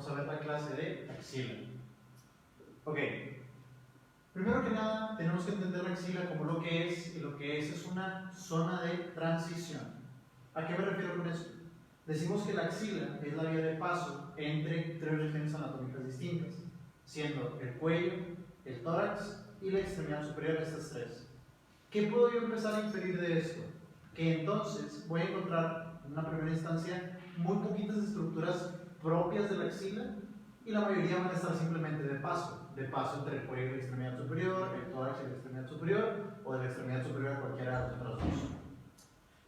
vamos a ver la clase de axila. Ok, primero que nada tenemos que entender la axila como lo que es, y lo que es una zona de transición. ¿A qué me refiero con eso? Decimos que la axila es la vía de paso entre tres regiones anatómicas distintas, siendo el cuello, el tórax y la extremidad superior de estas tres. ¿Qué puedo yo empezar a inferir de esto? Que entonces voy a encontrar en una primera instancia muy poquitas estructuras propias de la axila y la mayoría van a estar simplemente de paso entre el cuello y la extremidad superior, el tórax y la extremidad superior, o de la extremidad superior a cualquiera de las otras dos.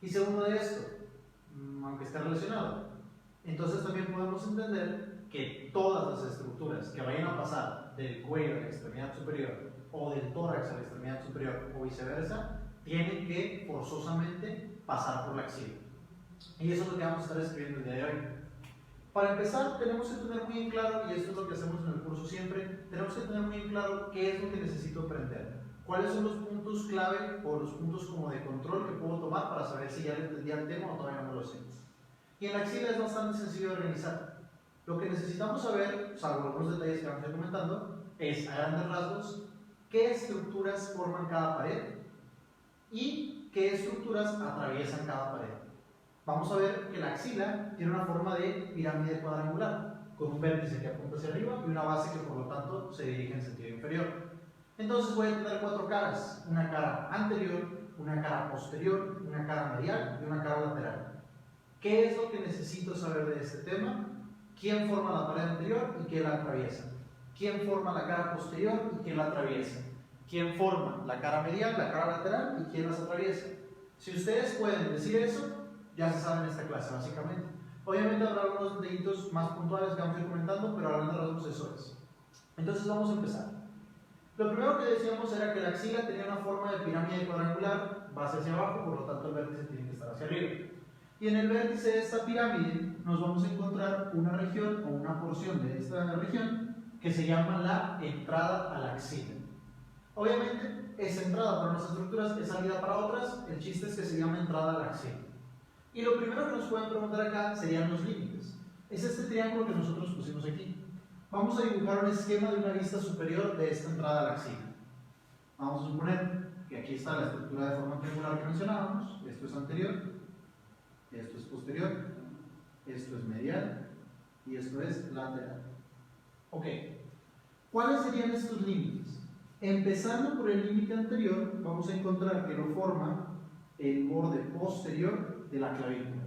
Y segundo de esto, aunque esté relacionado, entonces también podemos entender que todas las estructuras que vayan a pasar del cuello a la extremidad superior o del tórax a la extremidad superior o viceversa, tienen que forzosamente pasar por la axila. Y eso es lo que vamos a estar escribiendo el día de hoy. Para empezar, tenemos que tener muy en claro, y esto es lo que hacemos en el curso siempre, tenemos que tener muy en claro qué es lo que necesito aprender. ¿Cuáles son los puntos clave o los puntos como de control que puedo tomar para saber si ya le entendí el tema o todavía no lo sé? Y en la axila es bastante sencillo de organizar. Lo que necesitamos saber, salvo algunos detalles que vamos a ir comentando, es a grandes rasgos qué estructuras forman cada pared y qué estructuras atraviesan cada pared. Vamos a ver que la axila tiene una forma de pirámide cuadrangular, con un vértice que apunta hacia arriba y una base que por lo tanto se dirige en sentido inferior. Entonces voy a tener cuatro caras, una cara anterior, una cara posterior, una cara medial y una cara lateral. ¿Qué es lo que necesito saber de este tema? ¿Quién forma la pared anterior y quién la atraviesa? ¿Quién forma la cara posterior y quién la atraviesa? ¿Quién forma la cara medial, la cara lateral y quién las atraviesa? Si ustedes pueden decir eso, ya se sabe en esta clase, básicamente. Obviamente habrá algunos detallitos más puntuales que vamos a ir comentando, pero a grandes rasgos eso es. Entonces vamos a empezar. Lo primero que decíamos era que la axila tenía una forma de pirámide cuadrangular, base hacia abajo, por lo tanto el vértice tiene que estar hacia arriba. Y en el vértice de esta pirámide nos vamos a encontrar una región o una porción de esta región que se llama la entrada a la axila. Obviamente es entrada para unas estructuras, es salida para otras, el chiste es que se llama entrada a la axila. Y lo primero que nos pueden preguntar acá serían los límites. Es este triángulo que nosotros pusimos aquí. Vamos a dibujar un esquema de una vista superior de esta entrada a la axila. Vamos a suponer que aquí está la estructura de forma triangular que mencionábamos. Esto es anterior, esto es posterior, esto es medial y esto es lateral. Ok, ¿cuáles serían estos límites? Empezando por el límite anterior, vamos a encontrar que lo forma el borde posterior de la clavícula.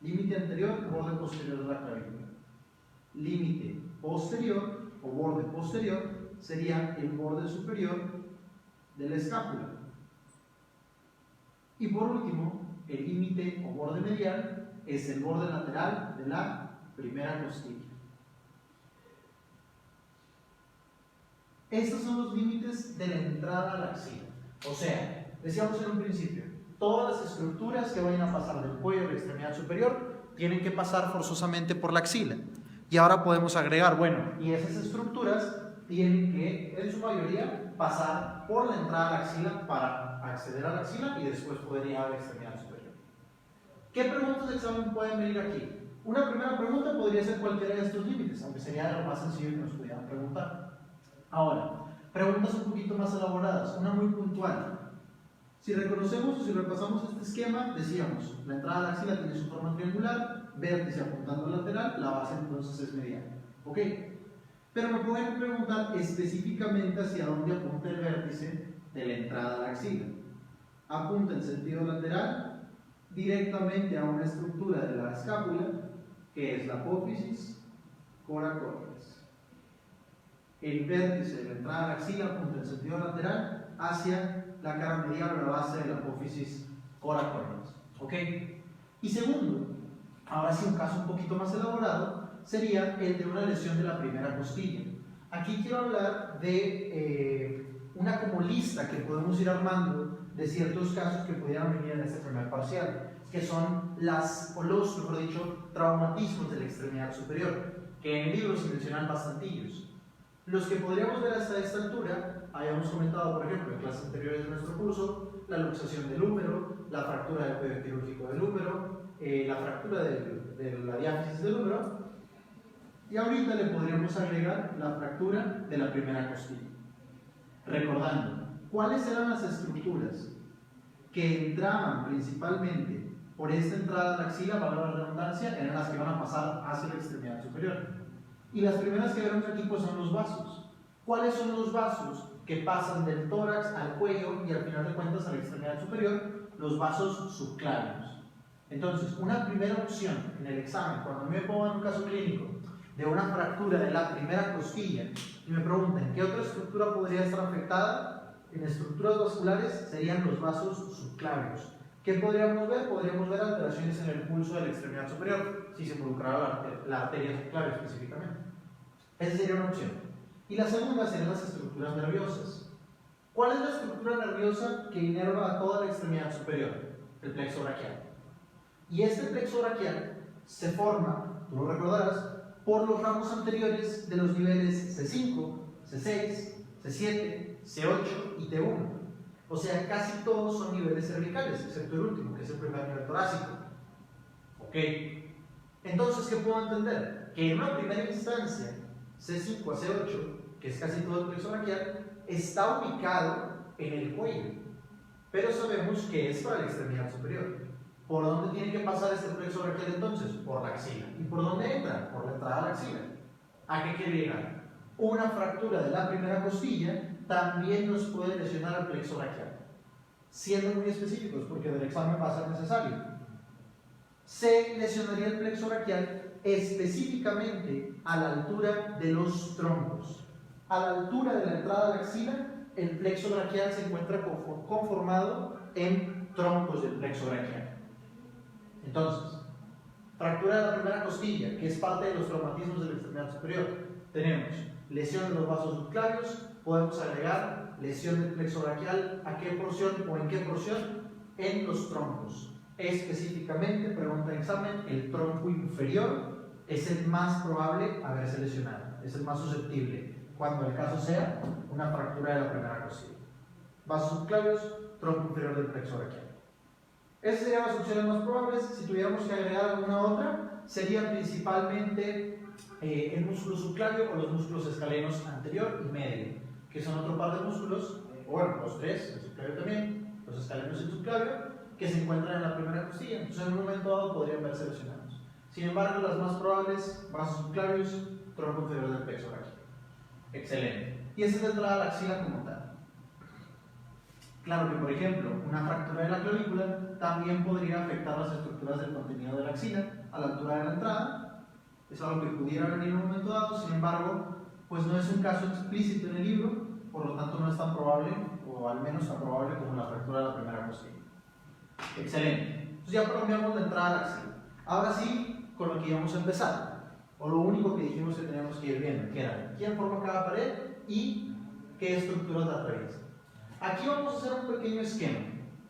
Límite anterior, borde posterior de la clavícula. Límite posterior o borde posterior sería el borde superior de la escápula. Y por último, el límite o borde medial es el borde lateral de la primera costilla. Estos son los límites de la entrada a la axila. O sea, decíamos en un principio, todas las estructuras que vayan a pasar del cuello a la extremidad superior tienen que pasar forzosamente por la axila. Y ahora podemos agregar, bueno, y esas estructuras tienen que, en su mayoría, pasar por la entrada a la axila para acceder a la axila y después poder llegar a la extremidad superior. ¿Qué preguntas de examen pueden venir aquí? Una primera pregunta podría ser cualquiera de estos límites, aunque sería lo más sencillo que nos pudieran preguntar. Ahora, preguntas un poquito más elaboradas, una muy puntual. Si reconocemos o si repasamos este esquema, decíamos, la entrada a la axila tiene su forma triangular, vértice apuntando al lateral, la base entonces es medial. ¿Ok? Pero me pueden preguntar específicamente hacia dónde apunta el vértice de la entrada a la axila. Apunta en sentido lateral directamente a una estructura de la escápula, que es la apófisis coracoides. El vértice de la entrada a la axila apunta en sentido lateral hacia la cara medial o la base de la apófisis coracoides. ¿Ok? Y segundo, ahora sí un caso un poquito más elaborado, sería el de una lesión de la primera costilla. Aquí quiero hablar de una como lista que podemos ir armando de ciertos casos que pudieran venir en este primer parcial, que son los, mejor dicho, traumatismos de la extremidad superior, que en el libro se mencionan bastantillos. Los que podríamos ver hasta esta altura, habíamos comentado, por ejemplo, en clases anteriores de nuestro curso, la luxación del húmero, la fractura del cuello quirúrgico del húmero, la fractura de la diáfisis del húmero, Y ahorita le podríamos agregar la fractura de la primera costilla. Recordando, ¿cuáles eran las estructuras que entraban principalmente por esta entrada a la axila, valga la redundancia, eran las que van a pasar hacia la extremidad superior? Y las primeras que vemos aquí pues son los vasos. ¿Cuáles son los vasos que pasan del tórax al cuello y al final de cuentas a la extremidad superior? Los vasos subclavios. Entonces, una primera opción en el examen, cuando me pongo en un caso clínico de una fractura de la primera costilla y me preguntan qué otra estructura podría estar afectada, en estructuras vasculares serían los vasos subclavios. ¿Qué podríamos ver? Podríamos ver alteraciones en el pulso de la extremidad superior, si se involucrara la arteria subclavia específicamente. Esa sería una opción. Y la segunda serían las estructuras nerviosas. ¿Cuál es la estructura nerviosa que inerva a toda la extremidad superior? El plexo braquial. Y este plexo braquial se forma, tú lo recordarás, por los ramos anteriores de los niveles C5, C6, C7, C8 y T1. O sea, casi todos son niveles cervicales, excepto el último, que es el primer nivel torácico. Ok. Entonces, ¿qué puedo entender? Que en una primera instancia, C5 a C8, que es casi todo el plexo braquial, está ubicado en el cuello. Pero sabemos que es para la extremidad superior. ¿Por dónde tiene que pasar este plexo braquial entonces? Por la axila. ¿Y por dónde entra? Por la entrada a la axila. ¿A qué quiere llegar? Una fractura de la primera costilla también nos puede lesionar al plexo braquial. Siendo muy específicos, porque del examen va a ser necesario. Se lesionaría el plexo braquial específicamente a la altura de los troncos. A la altura de la entrada a la axila, el plexo braquial se encuentra conformado en troncos del plexo braquial. Entonces, fractura de la primera costilla, que es parte de los traumatismos de la extremidad superior. Tenemos lesión de los vasos subclavios, podemos agregar lesión del plexo braquial. ¿A qué porción o en qué porción? En los troncos. Específicamente, pregunta de examen, el tronco inferior es el más probable haberse lesionado, es el más susceptible, cuando el caso sea una fractura de la primera costilla. Vasos subclavios, tronco inferior del plexo braquial. Esas serían las opciones más probables. Si tuviéramos que agregar alguna otra, sería principalmente el músculo subclavio o los músculos escalenos anterior y medio, que son otro par de músculos, o bueno, los tres, el subclavio también, los escalenos y el subclavio, que se encuentran en la primera costilla. Entonces, en un momento dado podrían verse lesionados. Sin embargo, las más probables, vasos subclavios, tronco inferior del plexo braquial. Excelente. Y esa es la entrada a la axila como tal. Claro que, por ejemplo, una fractura de la clavícula también podría afectar las estructuras del contenido de la axila a la altura de la entrada. Es algo que pudiera venir en un momento dado, sin embargo, pues no es un caso explícito en el libro, por lo tanto no es tan probable, o al menos tan probable como la fractura de la primera costilla. Excelente. Entonces ya cambiamos la entrada a la axila. Ahora sí, con lo que íbamos a empezar, o lo único que dijimos que teníamos que ir viendo, que era quién forma cada pared y qué estructuras la atraviesan. Aquí vamos a hacer un pequeño esquema.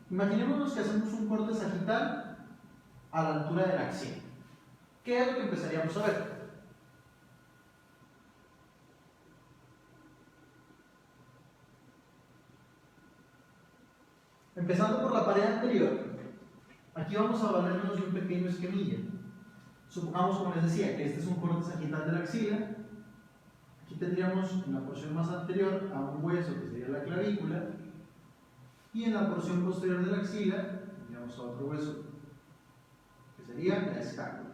Imaginémonos que hacemos un corte sagital a la altura de la axila. ¿Qué es lo que empezaríamos a ver? Empezando por la pared anterior, aquí vamos a valernos de un pequeño esquemilla. Supongamos, como les decía, que este es un corte sagital de la axila. Aquí tendríamos en la porción más anterior a un hueso que sería la clavícula, y en la porción posterior de la axila tendríamos a otro hueso que sería la escápula.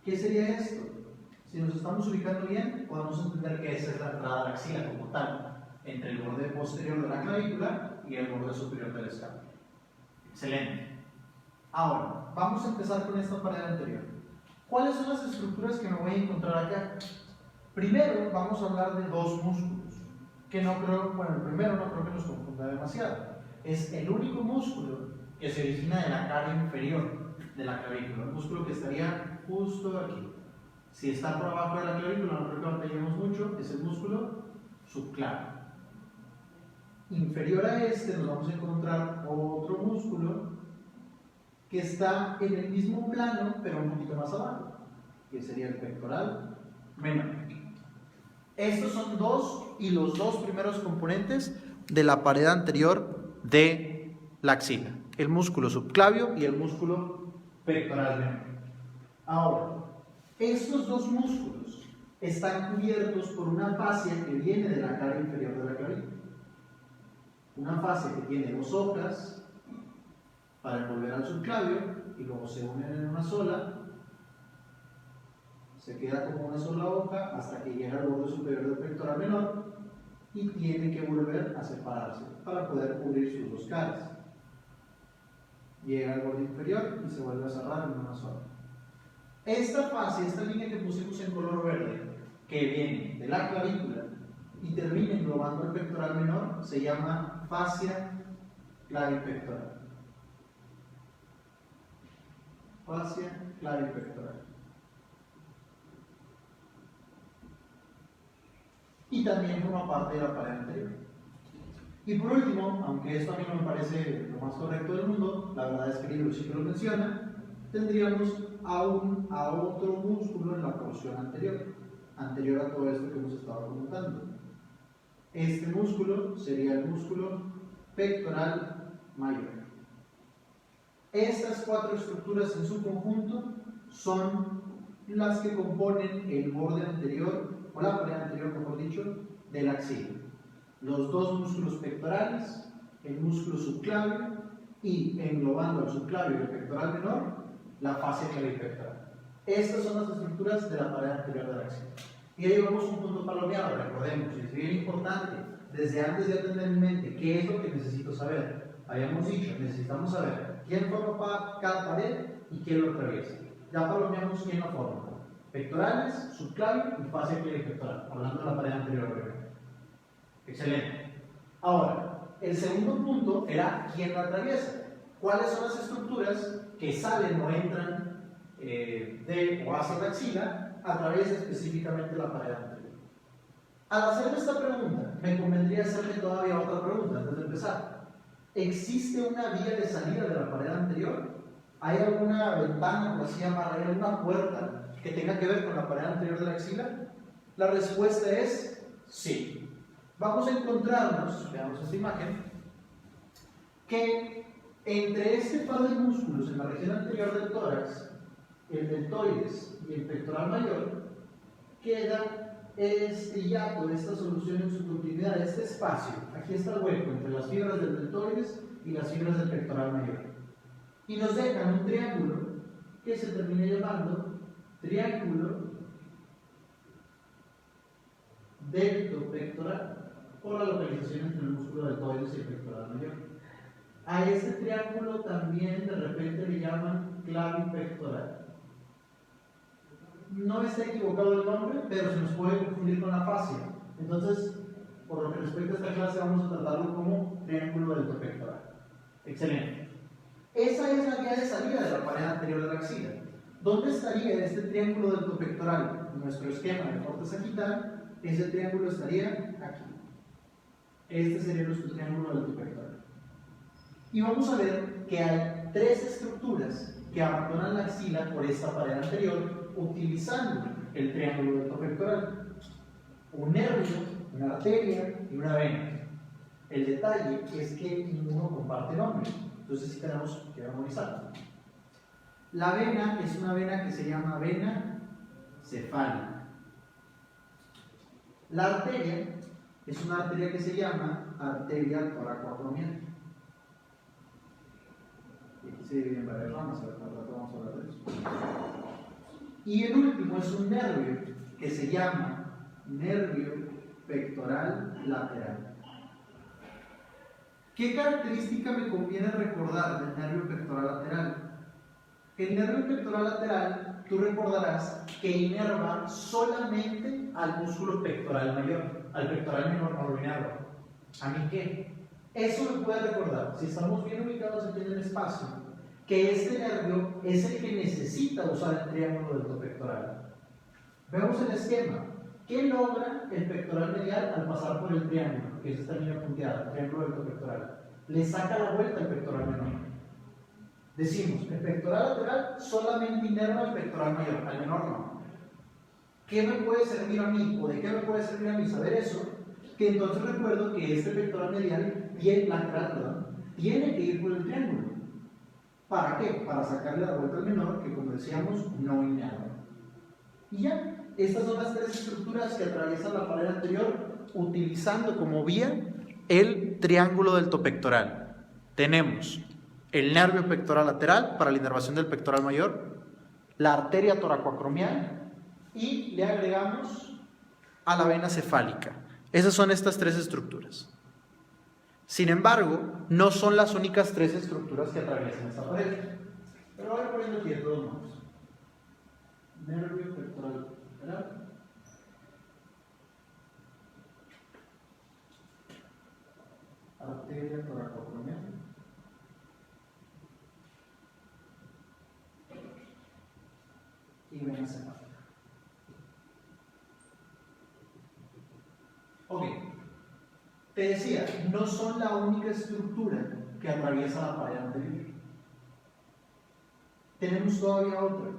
¿Qué sería esto? Si nos estamos ubicando bien, podemos entender que esa es la entrada a la axila como tal, entre el borde posterior de la clavícula y el borde superior de la escápula. Excelente. Ahora, vamos a empezar con esta pared anterior. ¿Cuáles son las estructuras que me voy a encontrar acá? Primero vamos a hablar de dos músculos, que no creo, bueno, el primero no creo que nos confunda demasiado. Es el único músculo que se origina de la cara inferior de la clavícula, el músculo que estaría justo aquí. Si está por abajo de la clavícula, no creo que batallemos mucho, es el músculo subclavio. Inferior a este nos vamos a encontrar otro músculo que está en el mismo plano, pero un poquito más abajo, que sería el pectoral menor. Estos son los dos primeros componentes de la pared anterior de la axila. el músculo subclavio y el músculo pectoral menor. Ahora, estos dos músculos están cubiertos por una fascia que viene de la cara inferior de la clavícula. Una fascia que tiene dos hojas para envolver al subclavio y luego se unen en una sola. Se queda como una sola hoja hasta que llega al borde superior del pectoral menor y tiene que volver a separarse para poder cubrir sus dos caras. Llega al borde inferior y se vuelve a cerrar en una sola. Esta fascia, esta línea que pusimos en color verde, que viene de la clavícula y termina englobando el pectoral menor, se llama fascia clavipectoral. Fascia clavipectoral. Y también forma parte de la pared anterior. Y por último, aunque esto a mí no me parece lo más correcto del mundo, la verdad es que el libro sí que lo menciona, tendríamos a otro músculo en la porción anterior a todo esto que hemos estado comentando. Este músculo sería el músculo pectoral mayor. Estas cuatro estructuras en su conjunto son las que componen el borde anterior, o la pared anterior, mejor dicho, de la axila. Los dos músculos pectorales, el músculo subclavio y, englobando al subclavio y el pectoral menor, la fascia clavipectoral. Estas son las estructuras de la pared anterior de la axila. Y ahí vamos a un punto palomeado, recordemos, y es bien importante, desde antes de tener en mente qué es lo que necesito saber. Habíamos dicho, necesitamos saber quién forma cada pared y quién lo atraviesa. Ya palomeamos quién lo forma. Pectorales, subclavio y fascia clavipectoral, hablando de la pared anterior. Excelente. Ahora, el segundo punto era quién la atraviesa. ¿Cuáles son las estructuras que salen o entran de o hacia la axila a través específicamente la pared anterior? Al hacerme esta pregunta, me convendría hacerme todavía otra pregunta antes de empezar. ¿Existe una vía de salida de la pared anterior? ¿Hay alguna ventana, por así llamarla, hay alguna puerta que tenga que ver con la pared anterior de la axila? La respuesta es sí. Vamos a encontrarnos, veamos esta imagen, que entre este par de músculos en la región anterior del tórax, el deltoides y el pectoral mayor, queda este hiato, esta solución en su continuidad, este espacio. Aquí está el hueco entre las fibras del deltoides y las fibras del pectoral mayor. Y nos dejan un triángulo que se termina llamando triángulo deltopectoral, por la localización entre el músculo deltoides y el pectoral mayor. A este triángulo también de repente le llaman clavipectoral. No está equivocado el nombre, pero se nos puede confundir con la fascia. Entonces, por lo que respecta a esta clase, vamos a tratarlo como triángulo deltopectoral. Excelente. Esa es la vía de salida de la pared anterior de la axila. ¿Dónde estaría este triángulo deltopectoral? En nuestro esquema de corte sagital, ese triángulo estaría aquí. Este sería nuestro triángulo deltopectoral. Y vamos a ver que hay tres estructuras que abandonan la axila por esta pared anterior utilizando el triángulo deltopectoral. Un nervio, una arteria y una vena. El detalle es que ninguno comparte nombre, entonces sí tenemos que memorizarlo. La vena es una vena que se llama vena cefálica. La arteria es una arteria que se llama arteria toracoacromial. Y aquí se divide en varias ramas, al rato vamos a hablar de eso. Y el último es un nervio que se llama nervio pectoral lateral. ¿Qué característica me conviene recordar del nervio pectoral lateral? El nervio pectoral lateral, tú recordarás que inerva solamente al músculo pectoral mayor, al pectoral menor no lo inerva. ¿A mí qué? Eso me puede recordar, si estamos bien ubicados aquí en el espacio, que este nervio es el que necesita usar el triángulo deltopectoral. Vemos el esquema. ¿Qué logra el pectoral medial al pasar por el triángulo? Que es esta línea punteada, el triángulo deltopectoral. Le saca la vuelta al pectoral menor. Decimos, el pectoral lateral solamente inerva al pectoral mayor, al menor no. ¿Qué me puede servir a mí? ¿O de qué me puede servir a mí saber eso? Que entonces recuerdo que este pectoral medial, lateral, tiene que ir por el triángulo. ¿Para qué? Para sacarle la vuelta al menor, que como decíamos, no inerva. Y ya, estas son las tres estructuras que atraviesan la pared anterior utilizando como vía el triángulo deltopectoral. Tenemos el nervio pectoral lateral para la inervación del pectoral mayor, la arteria toracoacromial y le agregamos a la vena cefálica. Esas son estas tres estructuras. Sin embargo, no son las únicas tres estructuras que atraviesan esta pared. Pero voy poniendo aquí de todos modos. Nervio pectoral lateral. Arteria toracoacromial. Y vena cefálica. Ok. Te decía, no son la única estructura que atraviesa la pared anterior. Tenemos todavía otra.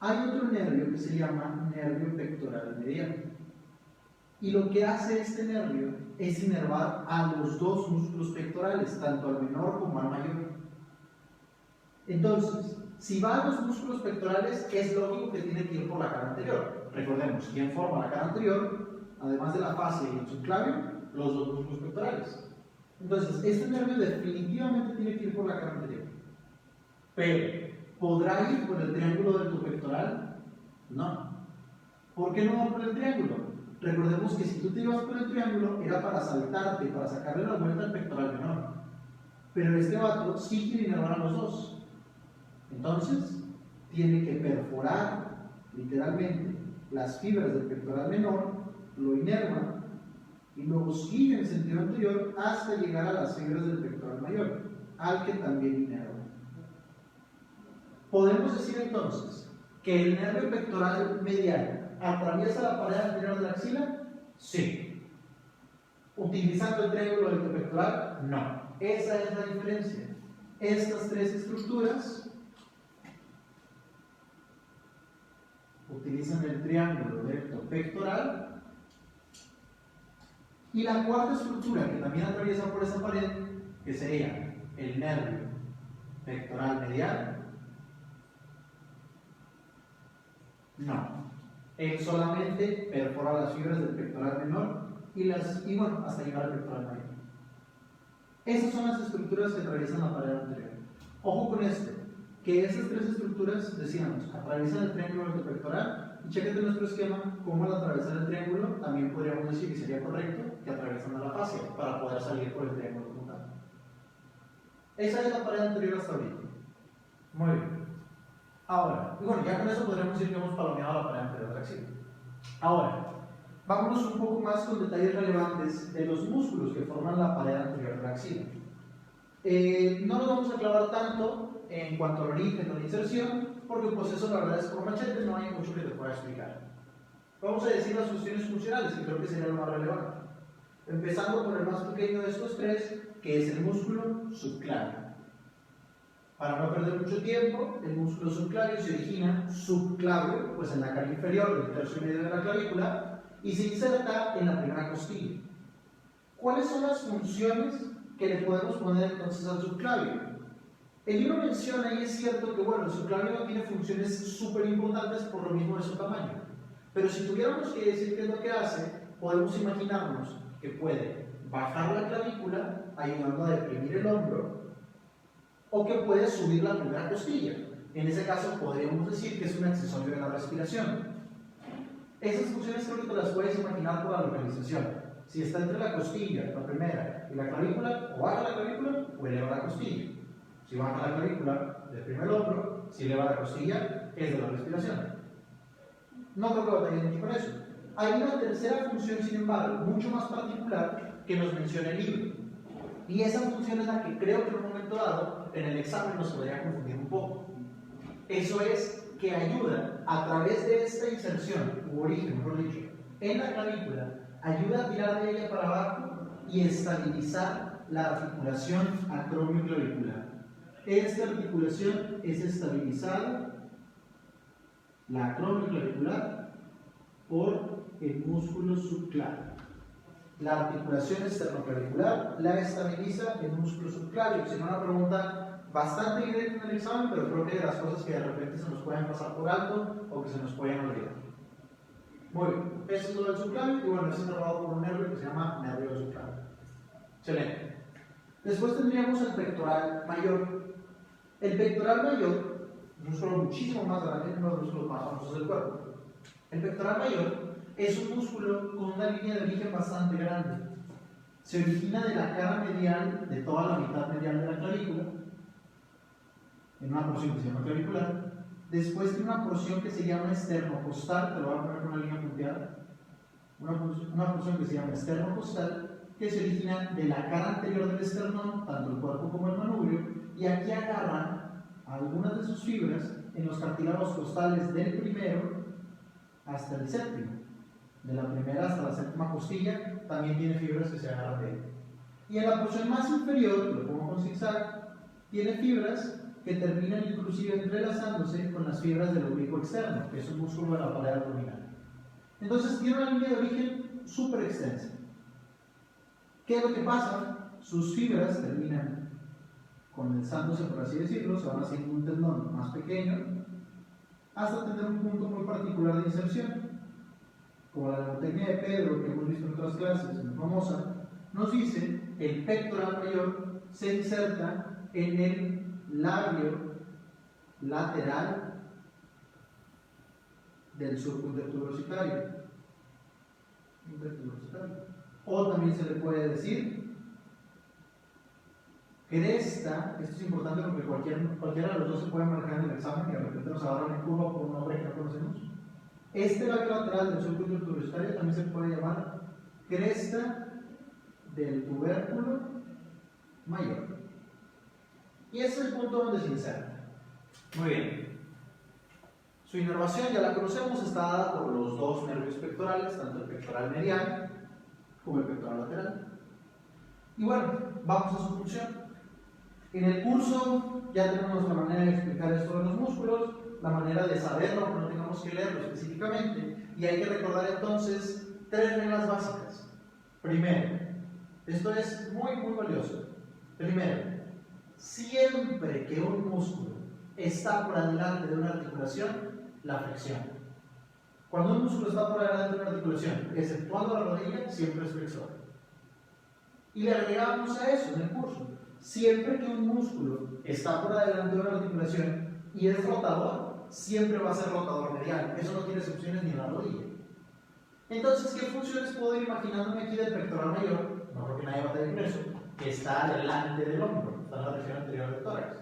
Hay otro nervio que se llama nervio pectoral medial. Y lo que hace este nervio es inervar a los dos músculos pectorales, tanto al menor como al mayor. Entonces, si va a los músculos pectorales, es lógico que tiene que ir por la cara anterior. Recordemos, ¿quién forma la cara anterior? Además de la fascia y el subclavio, los dos músculos pectorales. Entonces, este nervio definitivamente tiene que ir por la cara anterior. Pero, ¿podrá ir por el triángulo deltopectoral? No. ¿Por qué no va por el triángulo? Recordemos que si tú te ibas por el triángulo, era para saltarte, para sacarle la vuelta al pectoral menor. Pero este vato sí quiere inervar a los dos. Entonces, tiene que perforar, literalmente, las fibras del pectoral menor, lo inerva y luego sigue en sentido anterior hasta llegar a las fibras del pectoral mayor, al que también inerva. Podemos decir entonces que el nervio pectoral medial atraviesa la pared anterior de la axila. Sí. Utilizando el triángulo deltopectoral, no. Esa es la diferencia. Estas tres estructuras utilizan el triángulo deltopectoral. Y la cuarta estructura que también atraviesa por esa pared, que sería el nervio pectoral medial, no. Él solamente perfora las fibras del pectoral menor y bueno, hasta llegar al pectoral mayor. Esas son las estructuras que atraviesan la pared anterior. Ojo con esto, que esas tres estructuras, decíamos, atraviesan el triángulo deltopectoral. Y chéquete nuestro esquema, cómo al atravesar el triángulo, también podríamos decir que sería correcto que atraviesan a la fascia para poder salir por el triángulo como tal. Esa es la pared anterior hasta ahorita. Muy bien. Ahora, y bueno, ya con eso podríamos decir que hemos palomeado la pared anterior de la axila. Ahora, vámonos un poco más con detalles relevantes de los músculos que forman la pared anterior de la axila. No nos vamos a clavar tanto en cuanto al origen o la inserción, porque pues eso la verdad es por machete, no hay mucho que te pueda explicar. Vamos a decir las funciones funcionales, que creo que sería lo más relevante. Empezando por el más pequeño de estos tres, que es el músculo subclavio. Para no perder mucho tiempo, el músculo subclavio se origina subclavio, pues en la cara inferior del tercio medio de la clavícula, y se inserta en la primera costilla. ¿Cuáles son las funciones que le podemos poner entonces al subclavio? El libro menciona, y es cierto que bueno, el subclavio no tiene funciones súper importantes por lo mismo de su tamaño. Pero si tuviéramos que decir qué es lo que hace, podemos imaginarnos que puede bajar la clavícula, ayudando a deprimir el hombro, o que puede subir la primera costilla. En ese caso podríamos decir que es un accesorio de la respiración. Esas funciones creo que te las puedes imaginar por la localización. Si está entre la costilla, la primera, y la clavícula, o baja la clavícula o eleva la costilla. Si baja la clavícula, deprime el hombro. Si eleva la costilla, es de la respiración. No creo que batallen mucho con eso. Hay una tercera función, sin embargo, mucho más particular, que nos menciona el libro. Y esa función es la que creo que en un momento dado, en el examen nos podría confundir un poco. Eso es que ayuda, a través de esta inserción, u origen, mejor dicho, en la clavícula, ayuda a tirar de ella para abajo y estabilizar la articulación acromioclavicular. Esta articulación es estabilizada, la acromioclavicular, por el músculo subclavio. La articulación esternoclavicular la estabiliza el músculo subclavio. Si no, una pregunta bastante directo en el examen, pero creo que de las cosas que de repente se nos pueden pasar por alto o que se nos pueden olvidar. Muy bien, eso es lo del subclavio y bueno, es inervado por un nervio que se llama nervio subclavio. Excelente. Después tendríamos el pectoral mayor. El pectoral mayor, un músculo muchísimo más grande, uno de los músculos más famosos del cuerpo. El pectoral mayor es un músculo con una línea de origen bastante grande. Se origina de la cara medial, de toda la mitad medial de la clavícula, en una porción que se llama clavicular. Después tiene una porción que se llama esternocostal, te lo voy a poner con una línea punteada. Una porción que se llama esternocostal, que se origina de la cara anterior del esternón, tanto el cuerpo como el manubrio, y aquí agarran algunas de sus fibras en los cartílagos costales del primero hasta el séptimo. De la primera hasta la séptima costilla también tiene fibras que se agarran de él. Y en la porción más inferior, lo pongo con zigzag, tiene fibras que terminan inclusive entrelazándose con las fibras del oblicuo externo, que es un músculo de la pared abdominal. Entonces tiene una línea de origen súper extensa. ¿Qué es lo que pasa? Sus fibras terminan condensándose, por así decirlo, se van haciendo un tendón más pequeño, hasta tener un punto muy particular de inserción. Como la mnemotecnia de Pedro, que hemos visto en otras clases, muy famosa, nos dice que el pectoral mayor se inserta en el labio lateral del surco intertuberositario. O también se le puede decir cresta. Esto es importante porque cualquiera de los dos se puede marcar en el examen y de repente nos agarran en curva por un nombre que no conocemos. Este labio lateral del surco intertuberositario también se puede llamar cresta del tubérculo mayor. Y ese es el punto donde se inserta. Muy bien. Su inervación ya la conocemos, está dada por los dos nervios pectorales, tanto el pectoral medial como el pectoral lateral. Y bueno, vamos a su función. En el curso ya tenemos la manera de explicar esto de los músculos, la manera de saberlo, aunque no tengamos que leerlo específicamente, y hay que recordar entonces 3 reglas básicas. Primero, esto es muy valioso. Primero, siempre que un músculo está por delante de una articulación, la flexión. Cuando un músculo está por delante de una articulación, exceptuando la rodilla, siempre es flexor. Y le agregamos a eso en el curso. Siempre que un músculo está por delante de una articulación y es rotador, siempre va a ser rotador medial. Eso no tiene excepciones ni en la rodilla. Entonces, ¿qué funciones puedo ir imaginándome aquí del pectoral mayor? No creo que nadie va a tener eso, que está delante del hombro, está en la región anterior del tórax.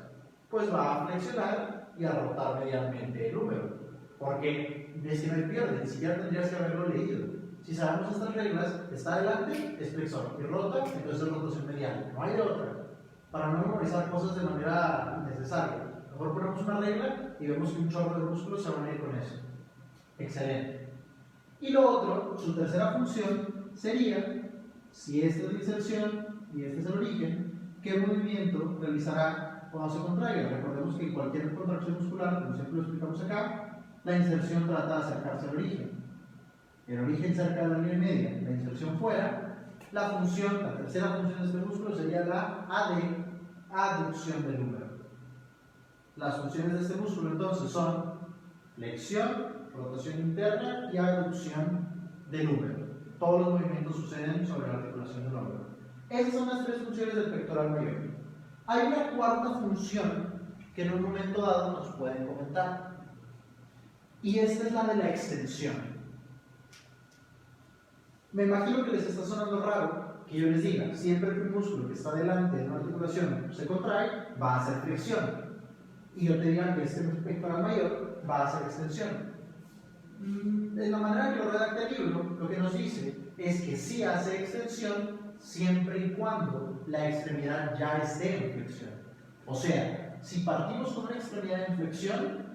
Pues va a flexionar y a rotar medialmente el húmero. Porque de que no hay pierde, ni siquiera tendrías que haberlo leído. Si sabemos estas reglas, está adelante, es flexor, y rota, entonces es rotación medial. No hay de otra. Para no memorizar cosas de manera innecesaria. Mejor ponemos una regla y vemos que un chorro de músculos se van a ir con eso. Excelente. Y lo otro, su tercera función sería, si esta es la inserción y este es el origen, ¿qué movimiento realizará cuando se contraiga? Recordemos que en cualquier contracción muscular, como siempre lo explicamos acá, la inserción trata de acercarse al origen. El origen cerca de la línea media, la inserción fuera. La función, la tercera función de este músculo sería la aducción del húmero. Las funciones de este músculo entonces son flexión, rotación interna y aducción del húmero. Todos los movimientos suceden sobre la articulación del hombro. Esas son las 3 funciones del pectoral mayor. Hay una cuarta función que en un momento dado nos pueden comentar. Y esta es la de la extensión. Me imagino que les está sonando raro que yo les diga, siempre que un músculo que está delante de una articulación se contrae, va a hacer flexión. Y yo te diga que este pectoral mayor va a hacer extensión. De la manera que lo redacta el libro, lo que nos dice es que sí hace extensión siempre y cuando la extremidad ya esté en flexión. O sea, si partimos con una extremidad en flexión,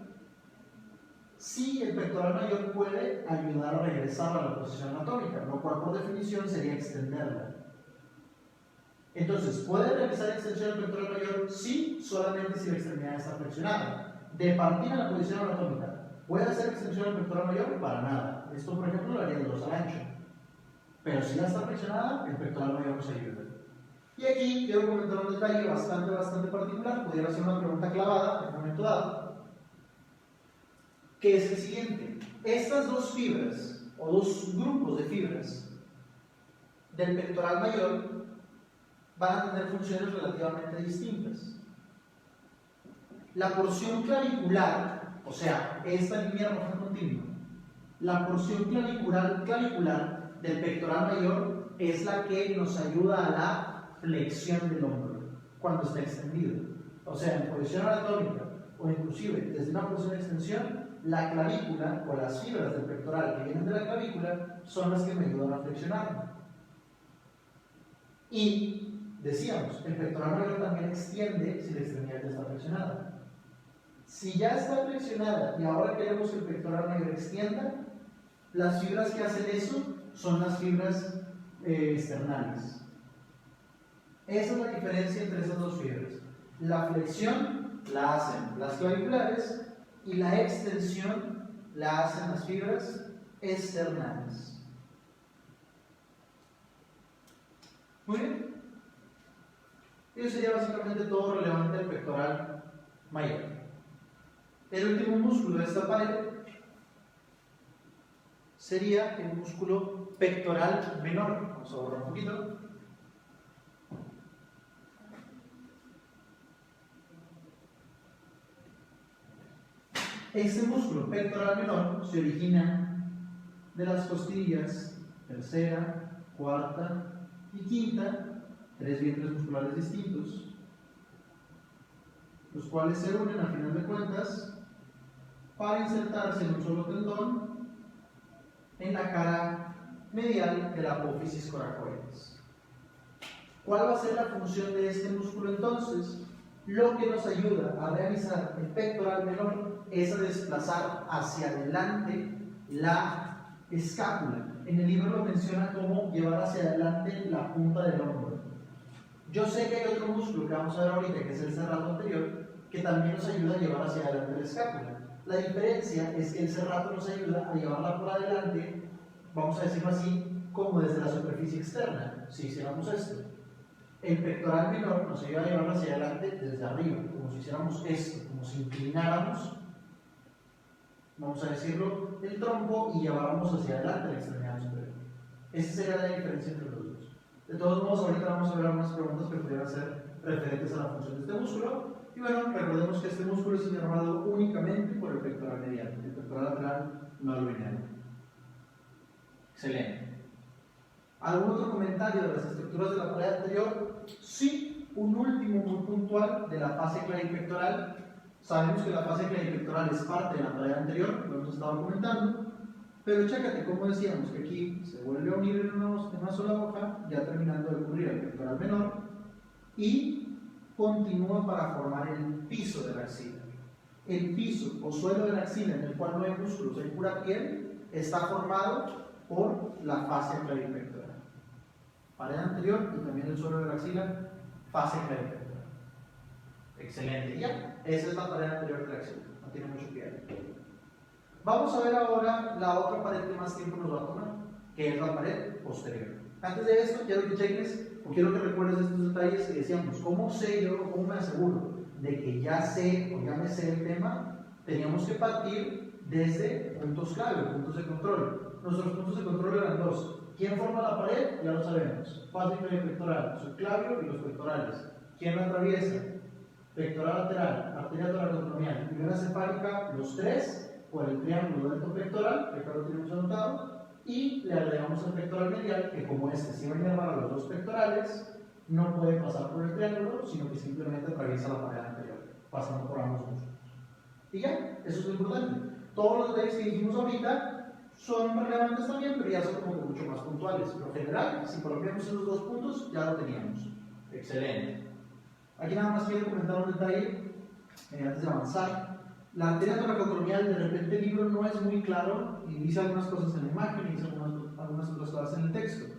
sí el pectoral mayor puede ayudar a regresar a la posición anatómica, lo cual por definición sería extenderla. Entonces, ¿puede realizar extensión del pectoral mayor? Sí, solamente si la extremidad está flexionada. De partir a la posición anatómica, ¿puede hacer extensión del pectoral mayor? Para nada. Esto, por ejemplo, lo haría el dorsal ancho. Pero si ya está flexionada, el pectoral mayor nos ayuda. Y aquí quiero comentar un detalle bastante particular, pudiera ser una pregunta clavada en un momento dado, que es el siguiente. Estas dos fibras, o dos grupos de fibras del pectoral mayor, van a tener funciones relativamente distintas. La porción clavicular, o sea, esta línea roja continua, la porción clavicular del pectoral mayor es la que nos ayuda a la flexión del hombro cuando está extendido. O sea, en posición anatómica o inclusive desde una posición de extensión, la clavícula o las fibras del pectoral que vienen de la clavícula son las que me ayudan a flexionarme. Y decíamos, el pectoral mayor también extiende si la extremidad ya está flexionada. Si ya está flexionada y ahora queremos que el pectoral mayor extienda, las fibras que hacen eso son las fibras externales. Esa es la diferencia entre esas dos fibras. La flexión la hacen las claviculares y la extensión la hacen las fibras externales. Muy bien. Eso sería básicamente todo relevante del pectoral mayor. El último músculo de esta pared sería el músculo pectoral menor. Vamos a borrar un poquito. Este músculo pectoral menor se origina de las costillas tercera, cuarta y quinta, tres vientres musculares distintos, los cuales se unen a final de cuentas para insertarse en un solo tendón en la cara medial de la apófisis coracoides. ¿Cuál va a ser la función de este músculo entonces? Lo que nos ayuda a realizar el pectoral menor es a desplazar hacia adelante la escápula. En el libro lo menciona como llevar hacia adelante la punta del hombro. Yo sé que hay otro músculo que vamos a ver ahorita, que es el serrato anterior, que también nos ayuda a llevar hacia adelante la escápula. La diferencia es que el serrato nos ayuda a llevarla por adelante, vamos a decirlo así, como desde la superficie externa, si hiciéramos esto. El pectoral menor nos ayuda a llevarlo hacia adelante desde arriba, como si hiciéramos esto, como si inclináramos, vamos a decirlo, el tronco y lleváramos hacia adelante la extremidad superior. Esa sería la diferencia entre los dos. De todos modos, ahorita vamos a ver algunas preguntas que pudieran ser referentes a la función de este músculo. Y bueno, recordemos que este músculo es inervado únicamente por el pectoral medial. El pectoral lateral no lo inerva. Excelente. ¿Algún otro comentario de las estructuras de la pared anterior? Sí, un último muy puntual de la fase clavipectoral. Sabemos que la fase clavipectoral es parte de la pared anterior, lo hemos estado comentando, pero chécate, como decíamos, que aquí se vuelve a unir en una sola hoja, ya terminando de cubrir el pectoral menor, y continúa para formar el piso de la axila. El piso o suelo de la axila, en el cual no hay músculos, hay pura piel, está formado por la fase clavipectoral. Pared anterior y también el suelo de la axila, fase clavipectoral. Excelente, ya, esa es la pared anterior de la axila, no tiene mucho piel. Vamos a ver ahora la otra pared que más tiempo nos va a tomar, que es la pared posterior. Antes de esto, quiero que cheques o quiero que recuerdes estos detalles que decíamos. ¿Cómo sé yo, cómo me aseguro de que ya sé o ya me sé el tema? Teníamos que partir desde puntos clave, puntos de control. Nuestros puntos de control eran dos. ¿Quién forma la pared? Ya lo sabemos. Fase clavipectoral, subclavio y los pectorales. ¿Quién la atraviesa? Pectoral lateral, arteria toracoacromial y vena cefálica, los tres, por el triángulo delto pectoral, que acá lo tenemos anotado, y le agregamos el pectoral medial, que como este se va a inervar a los dos pectorales, no puede pasar por el triángulo, sino que simplemente atraviesa la pared anterior, pasando por ambos músculos. Y ya, eso es lo importante. Todos los detalles que dijimos ahorita son relevantes también, pero ya son como que mucho más puntuales. Pero en general, si coloquiamos esos dos puntos, ya lo teníamos. Excelente. Aquí nada más quiero comentar un detalle antes de avanzar. La arteria toracoacromial, de repente el libro no es muy claro y dice algunas cosas en la imagen y dice algunas otras cosas en el texto.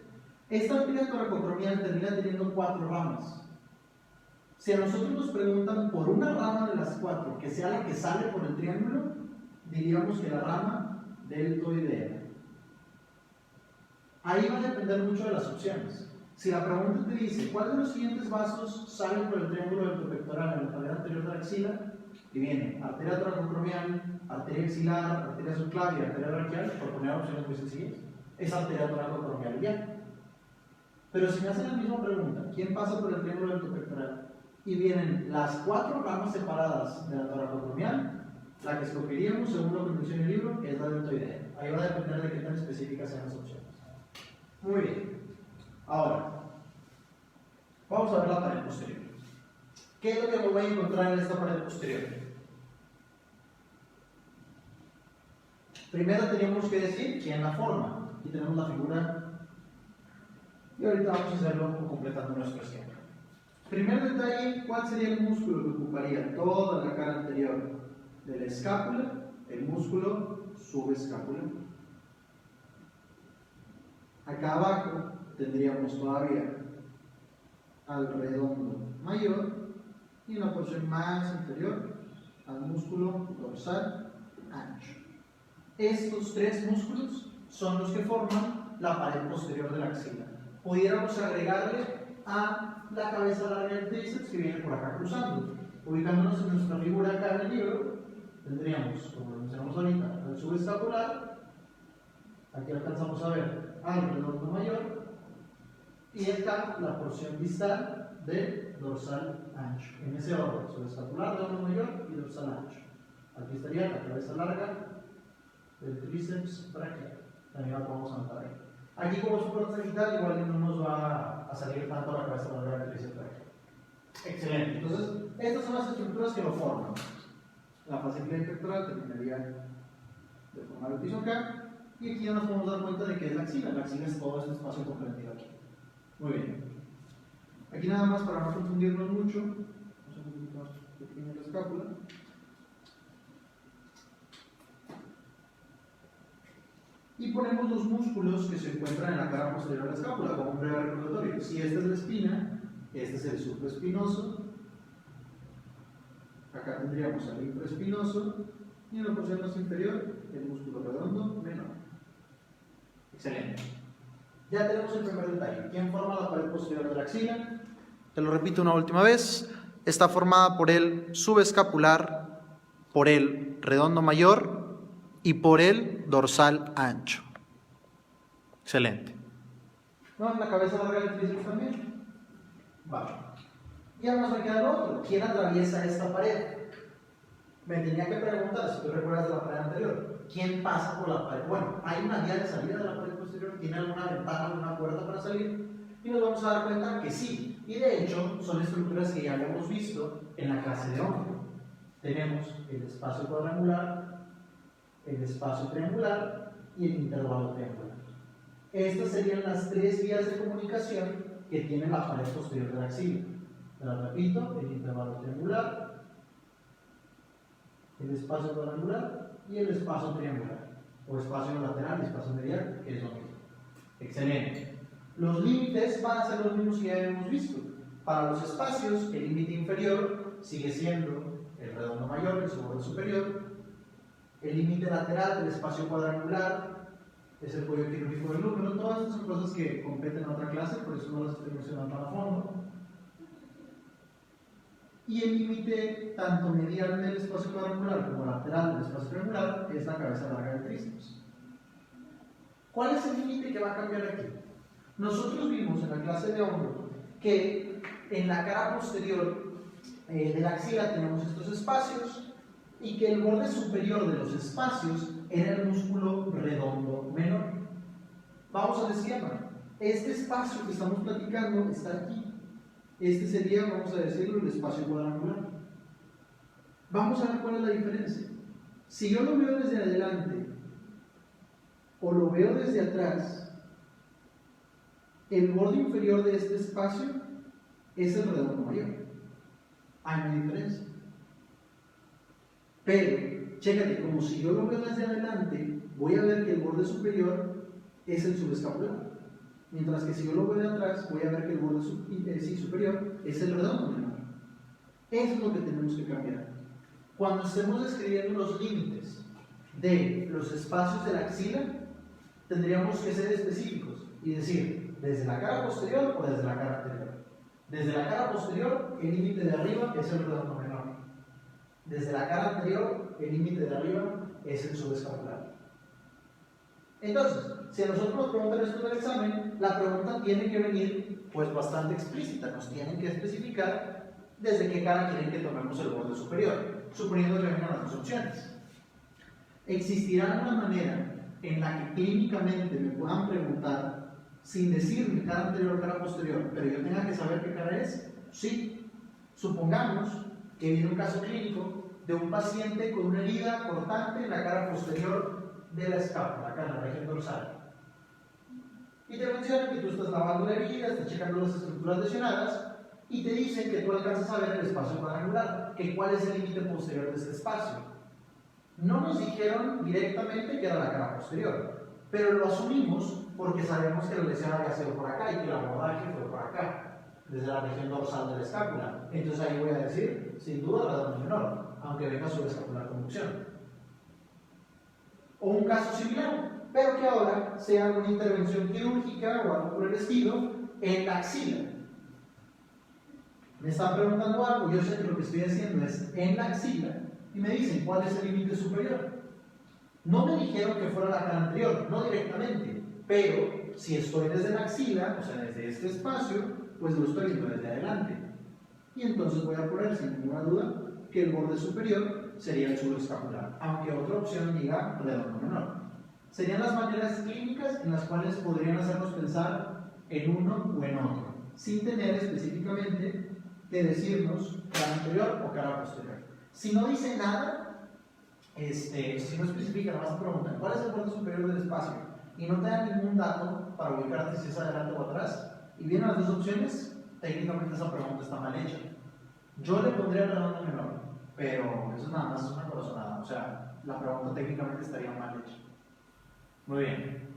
Esta arteria toracoacromial termina teniendo 4 ramas. Si a nosotros nos preguntan por una rama de las 4 que sea la que sale por el triángulo, diríamos que la rama deltoidea. Ahí va a depender mucho de las opciones. Si la pregunta te dice, ¿cuál de los siguientes vasos salen por el triángulo deltopectoral en la pared anterior de la axila? Y viene arteria toracocromial, arteria axilar, arteria subclavia, arteria braquial, por poner opciones muy sencillas, es arteria toracocromial y ya. Pero si me hacen la misma pregunta, ¿quién pasa por el triángulo deltopectoral? Y vienen las 4 ramas separadas de la toracocromial, la que escogeríamos según lo que menciona el libro es la deltoidea. Ahí va a depender de qué tan específicas sean las opciones. Muy bien. Ahora, vamos a ver la pared posterior. ¿Qué es lo que me voy a encontrar en esta pared posterior? Primero tenemos que decir quién la forma. Aquí tenemos la figura. Y ahorita vamos a hacerlo completando nuestro esquema. Primer detalle, ¿cuál sería el músculo que ocuparía toda la cara anterior de la escápula? El músculo subescapular. Acá abajo tendríamos todavía al redondo mayor y en la porción más inferior al músculo dorsal ancho. Estos 3 músculos son los que forman la pared posterior de la axila. Pudiéramos agregarle a la cabeza larga del tríceps que viene por acá cruzando. Ubicándonos en nuestra figura acá en el libro, tendríamos, como lo mencionamos ahorita, el subescapular. Aquí alcanzamos a ver al redondo mayor y acá la porción distal del dorsal ancho. En ese orden, subescapular, redondo mayor y dorsal ancho. Aquí estaría la cabeza larga del tríceps braquial. También la podemos anotar ahí. Aquí, como es un sagital, igual no nos va a salir tanto la cabeza larga del tríceps braquial. Excelente. Entonces, estas son las estructuras que lo forman. La fascícula pectoral terminaría de formar el piso acá. Y aquí ya nos podemos dar cuenta de que es la axila. La axila es todo este espacio comprendido aquí. Muy bien. Aquí nada más para no confundirnos mucho, vamos a un poquito más pequeña la escápula. Y ponemos los músculos que se encuentran en la cara posterior de la escápula, como un breve recordatorio. Si esta es la espina, este es el supraespinoso. Acá tendríamos el infraespinoso. Y en la porción más inferior, el músculo redondo menor. Excelente. Ya tenemos el primer detalle. ¿Quién forma la pared posterior de la axila? Te lo repito una última vez. Está formada por el subescapular, por el redondo mayor y por el dorsal ancho. Excelente. ¿No? La cabeza larga del tríceps también. Vale. Y ahora nos va a quedar otro. ¿Quién atraviesa esta pared? Me tenía que preguntar, si tú recuerdas de la pared anterior, ¿quién pasa por la pared? Bueno, hay una vía de salida de la pared posterior, ¿tiene alguna ventana, alguna puerta para salir? Y nos vamos a dar cuenta que sí. Y de hecho, son estructuras que ya habíamos visto en la clase de hombro. Tenemos el espacio cuadrangular, el espacio triangular y el intervalo triangular. Estas serían las 3 vías de comunicación que tiene la pared posterior de la axila. Te las repito, el intervalo triangular, el espacio cuadrangular y el espacio triangular, o espacio lateral y espacio medial, que es lo mismo. Excelente. Los límites van a ser los mismos que ya hemos visto. Para los espacios, el límite inferior sigue siendo el redondo mayor, el borde superior. El límite lateral del espacio cuadrangular es el cuello quirúrgico del húmero. Todas estas son cosas que competen en otra clase, por eso no las estoy mencionando a fondo. Y el límite tanto medial del espacio cuadrangular como lateral del espacio triangular es la cabeza larga del tríceps. ¿Cuál es el límite que va a cambiar aquí? Nosotros vimos en la clase de hombro que en la cara posterior de la axila tenemos estos espacios y que el borde superior de los espacios era el músculo redondo menor. Vamos al esquema. Este espacio que estamos platicando está aquí. Este sería, vamos a decirlo, el espacio cuadrangular. Vamos a ver cuál es la diferencia. Si yo lo veo desde adelante o lo veo desde atrás, el borde inferior de este espacio es el redondo mayor. Hay una diferencia. Pero, chécate, como si yo lo veo desde adelante, voy a ver que el borde superior es el subescapular. Mientras que si yo lo veo de atrás, voy a ver que el borde superior es el redondo menor. Eso es lo que tenemos que cambiar. Cuando estemos describiendo los límites de los espacios de la axila, tendríamos que ser específicos y decir, ¿Desde la cara posterior o desde la cara anterior? Desde la cara posterior, el límite de arriba es el redondo menor. Desde la cara anterior, el límite de arriba es el subescapular. Entonces, si a nosotros nos preguntan esto en el examen, la pregunta tiene que venir pues bastante explícita. Nos tienen que especificar desde qué cara quieren que tomemos el borde superior, suponiendo que vengan las dos opciones. ¿Existirá una manera en la que clínicamente me puedan preguntar, sin decirme cara anterior o cara posterior, pero yo tenga que saber qué cara es? Sí. Supongamos que viene un caso clínico de un paciente con una herida cortante en la cara posterior de la escápula, acá en la región dorsal. Y te mencionan que tú estás lavando la herida, estás checando las estructuras lesionadas y te dicen que tú alcanzas a ver el espacio cuadrangular, que cuál es el límite posterior de este espacio. No nos dijeron directamente que era la cara posterior, pero lo asumimos porque sabemos que la lesión había sido por acá y que el abordaje fue por acá, desde la región dorsal de la escápula. Entonces ahí voy a decir, sin duda, redondo menor, aunque venga subescapular conducción. O un caso similar, pero que ahora sea una intervención quirúrgica o algo por el estilo en la axila. Me están preguntando algo, yo sé que lo que estoy haciendo es en la axila y me dicen cuál es el límite superior. No me dijeron que fuera la cara anterior, no directamente, pero si estoy desde la axila, o sea, desde este espacio, pues lo estoy viendo desde adelante. Y entonces voy a poner sin ninguna duda que el borde superior sería el subescapular, aunque otra opción diga redondo menor. Serían las maneras clínicas en las cuales podrían hacernos pensar en uno o en otro, sin tener específicamente que decirnos cara anterior o cara posterior. Si no dice nada, si no especifica, nada más preguntan cuál es el borde superior del espacio y no te dan ningún dato para ubicarte si es adelante o atrás, y vienen las dos opciones, técnicamente esa pregunta está mal hecha. Yo le pondría redondo menor, pero eso nada más es una corazonada, o sea, la pregunta técnicamente estaría mal hecha. Muy bien.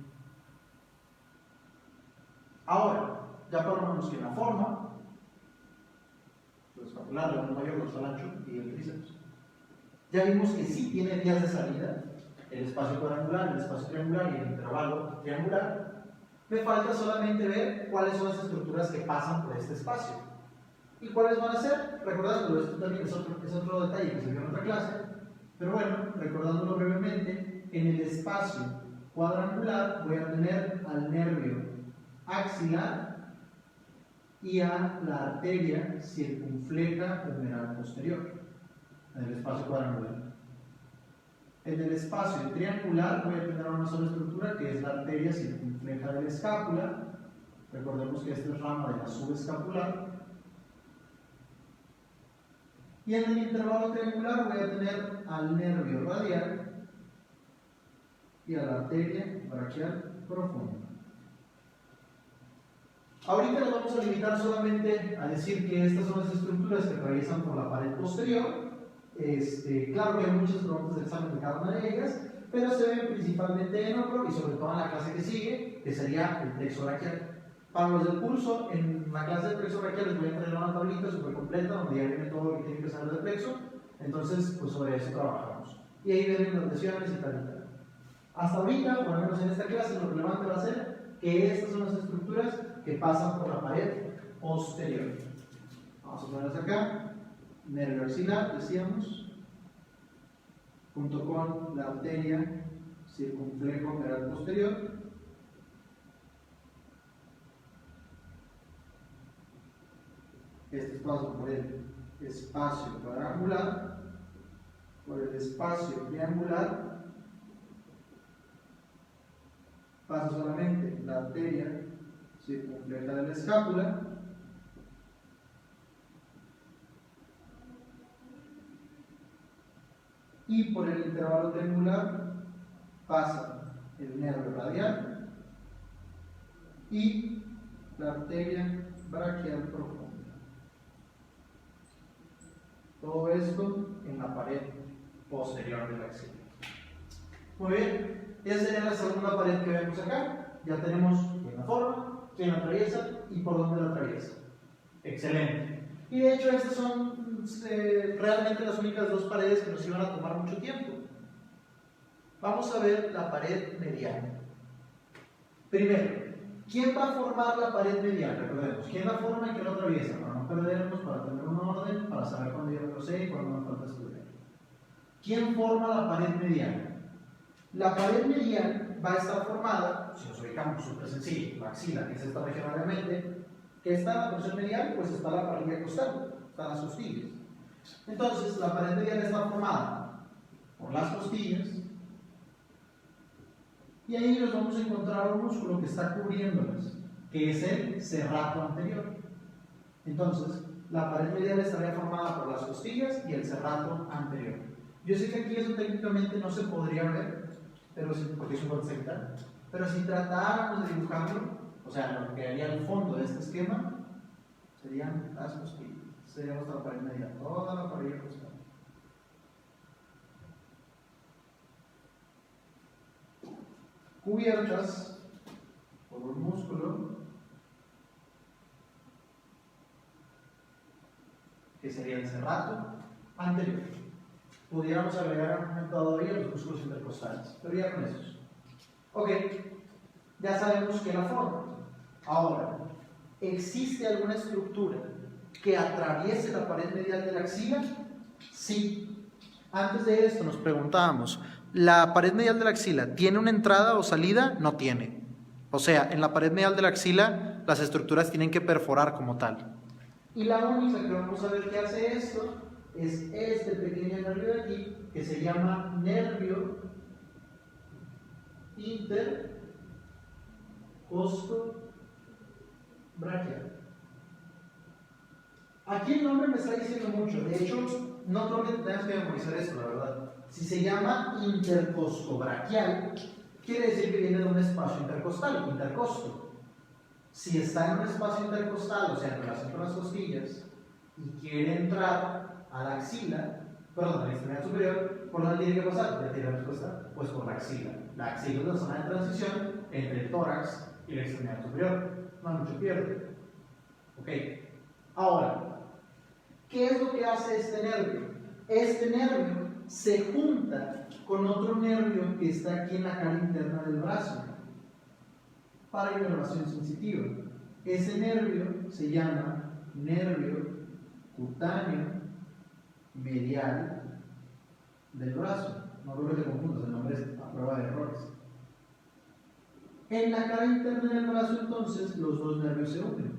Ahora, ya probamos que en la forma, el escapular, el mayor, dorsal ancho y el tríceps. Ya vimos que sí tiene vías de salida, el espacio cuadrangular, el espacio triangular y el intervalo triangular. Me falta solamente ver cuáles son las estructuras que pasan por este espacio. ¿Y cuáles van a ser? Recordándolo, esto también es otro detalle que se vio en otra clase, pero bueno, recordándolo brevemente, en el espacio cuadrangular voy a tener al nervio axilar y a la arteria circunfleja humeral posterior, en el espacio cuadrangular. En el espacio triangular voy a tener una sola estructura que es la arteria circunfleja de la escápula. Recordemos que esta es rama de la subescapular. Y en el intervalo triangular voy a tener al nervio radial y a la arteria braquial profunda. Ahorita nos vamos a limitar solamente a decir que estas son las estructuras que atraviesan por la pared posterior. Claro que hay muchas preguntas de examen de cada una de ellas, pero se ven principalmente en otro y sobre todo en la clase que sigue, que sería el plexo braquial. Para los del curso, en la clase de plexo braquial les voy a entregar una tablita súper completa donde ya viene todo lo que tiene que saber del plexo. Entonces, pues sobre eso trabajamos. Y ahí vienen las lesiones y tal y tal. Hasta ahorita, por lo menos en esta clase, lo relevante va a ser que estas son las estructuras que pasan por la pared posterior. Vamos a ponerlas acá. Nervio axilar, decíamos, junto con la arteria circunflejo humeral posterior. Este paso por el espacio cuadrangular, por el espacio triangular, pasa solamente la arteria circunfleja de la escápula, y por el intervalo triangular pasa el nervio radial y la arteria braquial profunda. Todo esto en la pared posterior de la axila. Muy bien, esa sería la segunda pared que vemos acá. Ya tenemos en la forma, quién la atraviesa y por dónde la atraviesa. Excelente. Y de hecho estas son realmente las únicas dos paredes que nos iban a tomar mucho tiempo. Vamos a ver la pared mediana. Primero, ¿Quién va a formar la pared medial? Recordemos, ¿quién la forma y quién la atraviesa? Para no perdernos, para tener un orden, para saber cuándo ya lo sé y cuándo me falta estudiar. ¿Quién forma la pared medial? La pared medial va a estar formada, si nos ubicamos súper sencillo, la axila, que es esta región obviamente, que está en la porción medial, pues está la parrilla costal, están las costillas. Entonces, la pared medial está formada por las costillas, y ahí nos vamos a encontrar un músculo que está cubriéndolas, que es el serrato anterior. Entonces, la pared medial estaría formada por las costillas y el serrato anterior. Yo sé que aquí eso técnicamente no se podría ver, pero porque es un corte sectal, pero si tratáramos de dibujarlo, o sea, lo que haría el fondo de este esquema, serían las costillas. Sería nuestra pared medial, toda la parrilla costal. Cubiertas por un músculo que sería el serrato anterior. Pudiéramos agregar todavía los músculos intercostales, pero ya con esos. Ok, ya sabemos que la forma. Ahora, ¿existe alguna estructura que atraviese la pared medial de la axila? Sí. Antes de esto nos preguntábamos, ¿la pared medial de la axila tiene una entrada o salida? No tiene. O sea, en la pared medial de la axila las estructuras tienen que perforar como tal. Y la única que vamos a ver que hace esto es este pequeño nervio de aquí, que se llama nervio intercostobrachial. Aquí el nombre me está diciendo mucho. De hecho, no creo que tengas que memorizar esto, la verdad. Si se llama intercostobrachial, quiere decir que viene de un espacio intercostal, intercosto. Si está en un espacio intercostal, o sea, en relación con las costillas, y quiere entrar a la axila, perdón, a la extremidad superior, ¿por dónde tiene que pasar? Ya tiene respuesta, pues por la axila. La axila es la zona de transición entre el tórax y la extremidad superior. No hay mucho pierde. Ok. Ahora, ¿qué es lo que hace este nervio? Este nervio se junta con otro nervio que está aquí en la cara interna del brazo para inervación sensitiva. Ese nervio se llama nervio cutáneo medial del brazo. No creo que te confundas, el nombre es a prueba de errores. En la cara interna del brazo, entonces, los dos nervios se unen.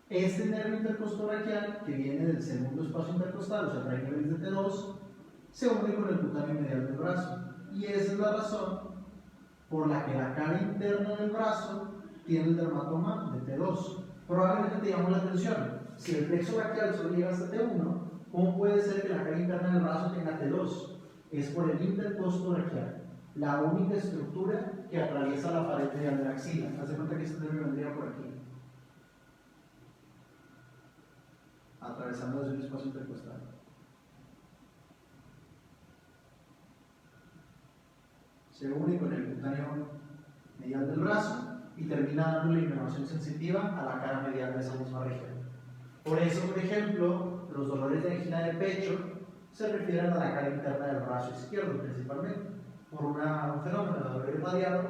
Este nervio intercostobrachial, que viene del segundo espacio intercostal, o sea, trae niveles de T2, se une con el cutáneo medial del brazo. Y esa es la razón por la que la cara interna del brazo tiene el dermatoma de T2. Probablemente te llamó la atención. Si el plexo brachial solo llega hasta T1, ¿cómo puede ser que la cara interna del brazo tenga T2? Es por el intercostobrachial, la única estructura que atraviesa la pared medial de la axila. Haz de cuenta que este nervio vendría por aquí, atravesando desde un espacio intercostal. Se une con el cutáneo medial del brazo y termina dando la inervación sensitiva a la cara medial de esa misma región. Por eso, por ejemplo, los dolores de angina de pecho se refieren a la cara interna del brazo izquierdo principalmente, por un fenómeno de dolor irradiado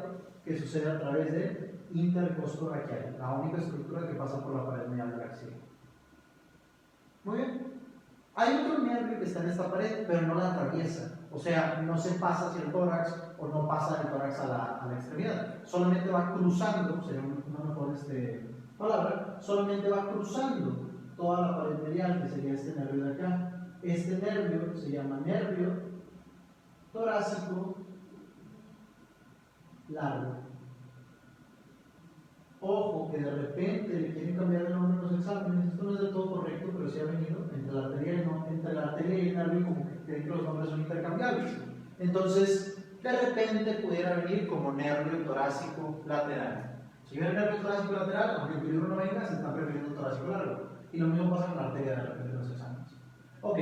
que sucede a través de intercostobrachial, la única estructura que pasa por la pared medial de la axila. Muy bien. Hay otro nervio que está en esta pared, pero no la atraviesa. O sea, no se pasa hacia el tórax o no pasa del tórax a la extremidad. Solamente va cruzando, sería una mejor palabra, solamente va cruzando toda la pared medial, que sería este nervio de acá. Este nervio se llama nervio torácico largo. Ojo, que de repente le quieren cambiar el nombre en los exámenes. Esto no es del todo correcto, pero sí ha venido entre la arteria y el nervio, como que creen que los nombres son intercambiables. Entonces, de repente pudiera venir como nervio torácico lateral. Si viene nervio torácico lateral, aunque el libro no venga, se está prefiriendo torácico largo. Y lo mismo pasa con la arteria de repente en los exámenes. Ok,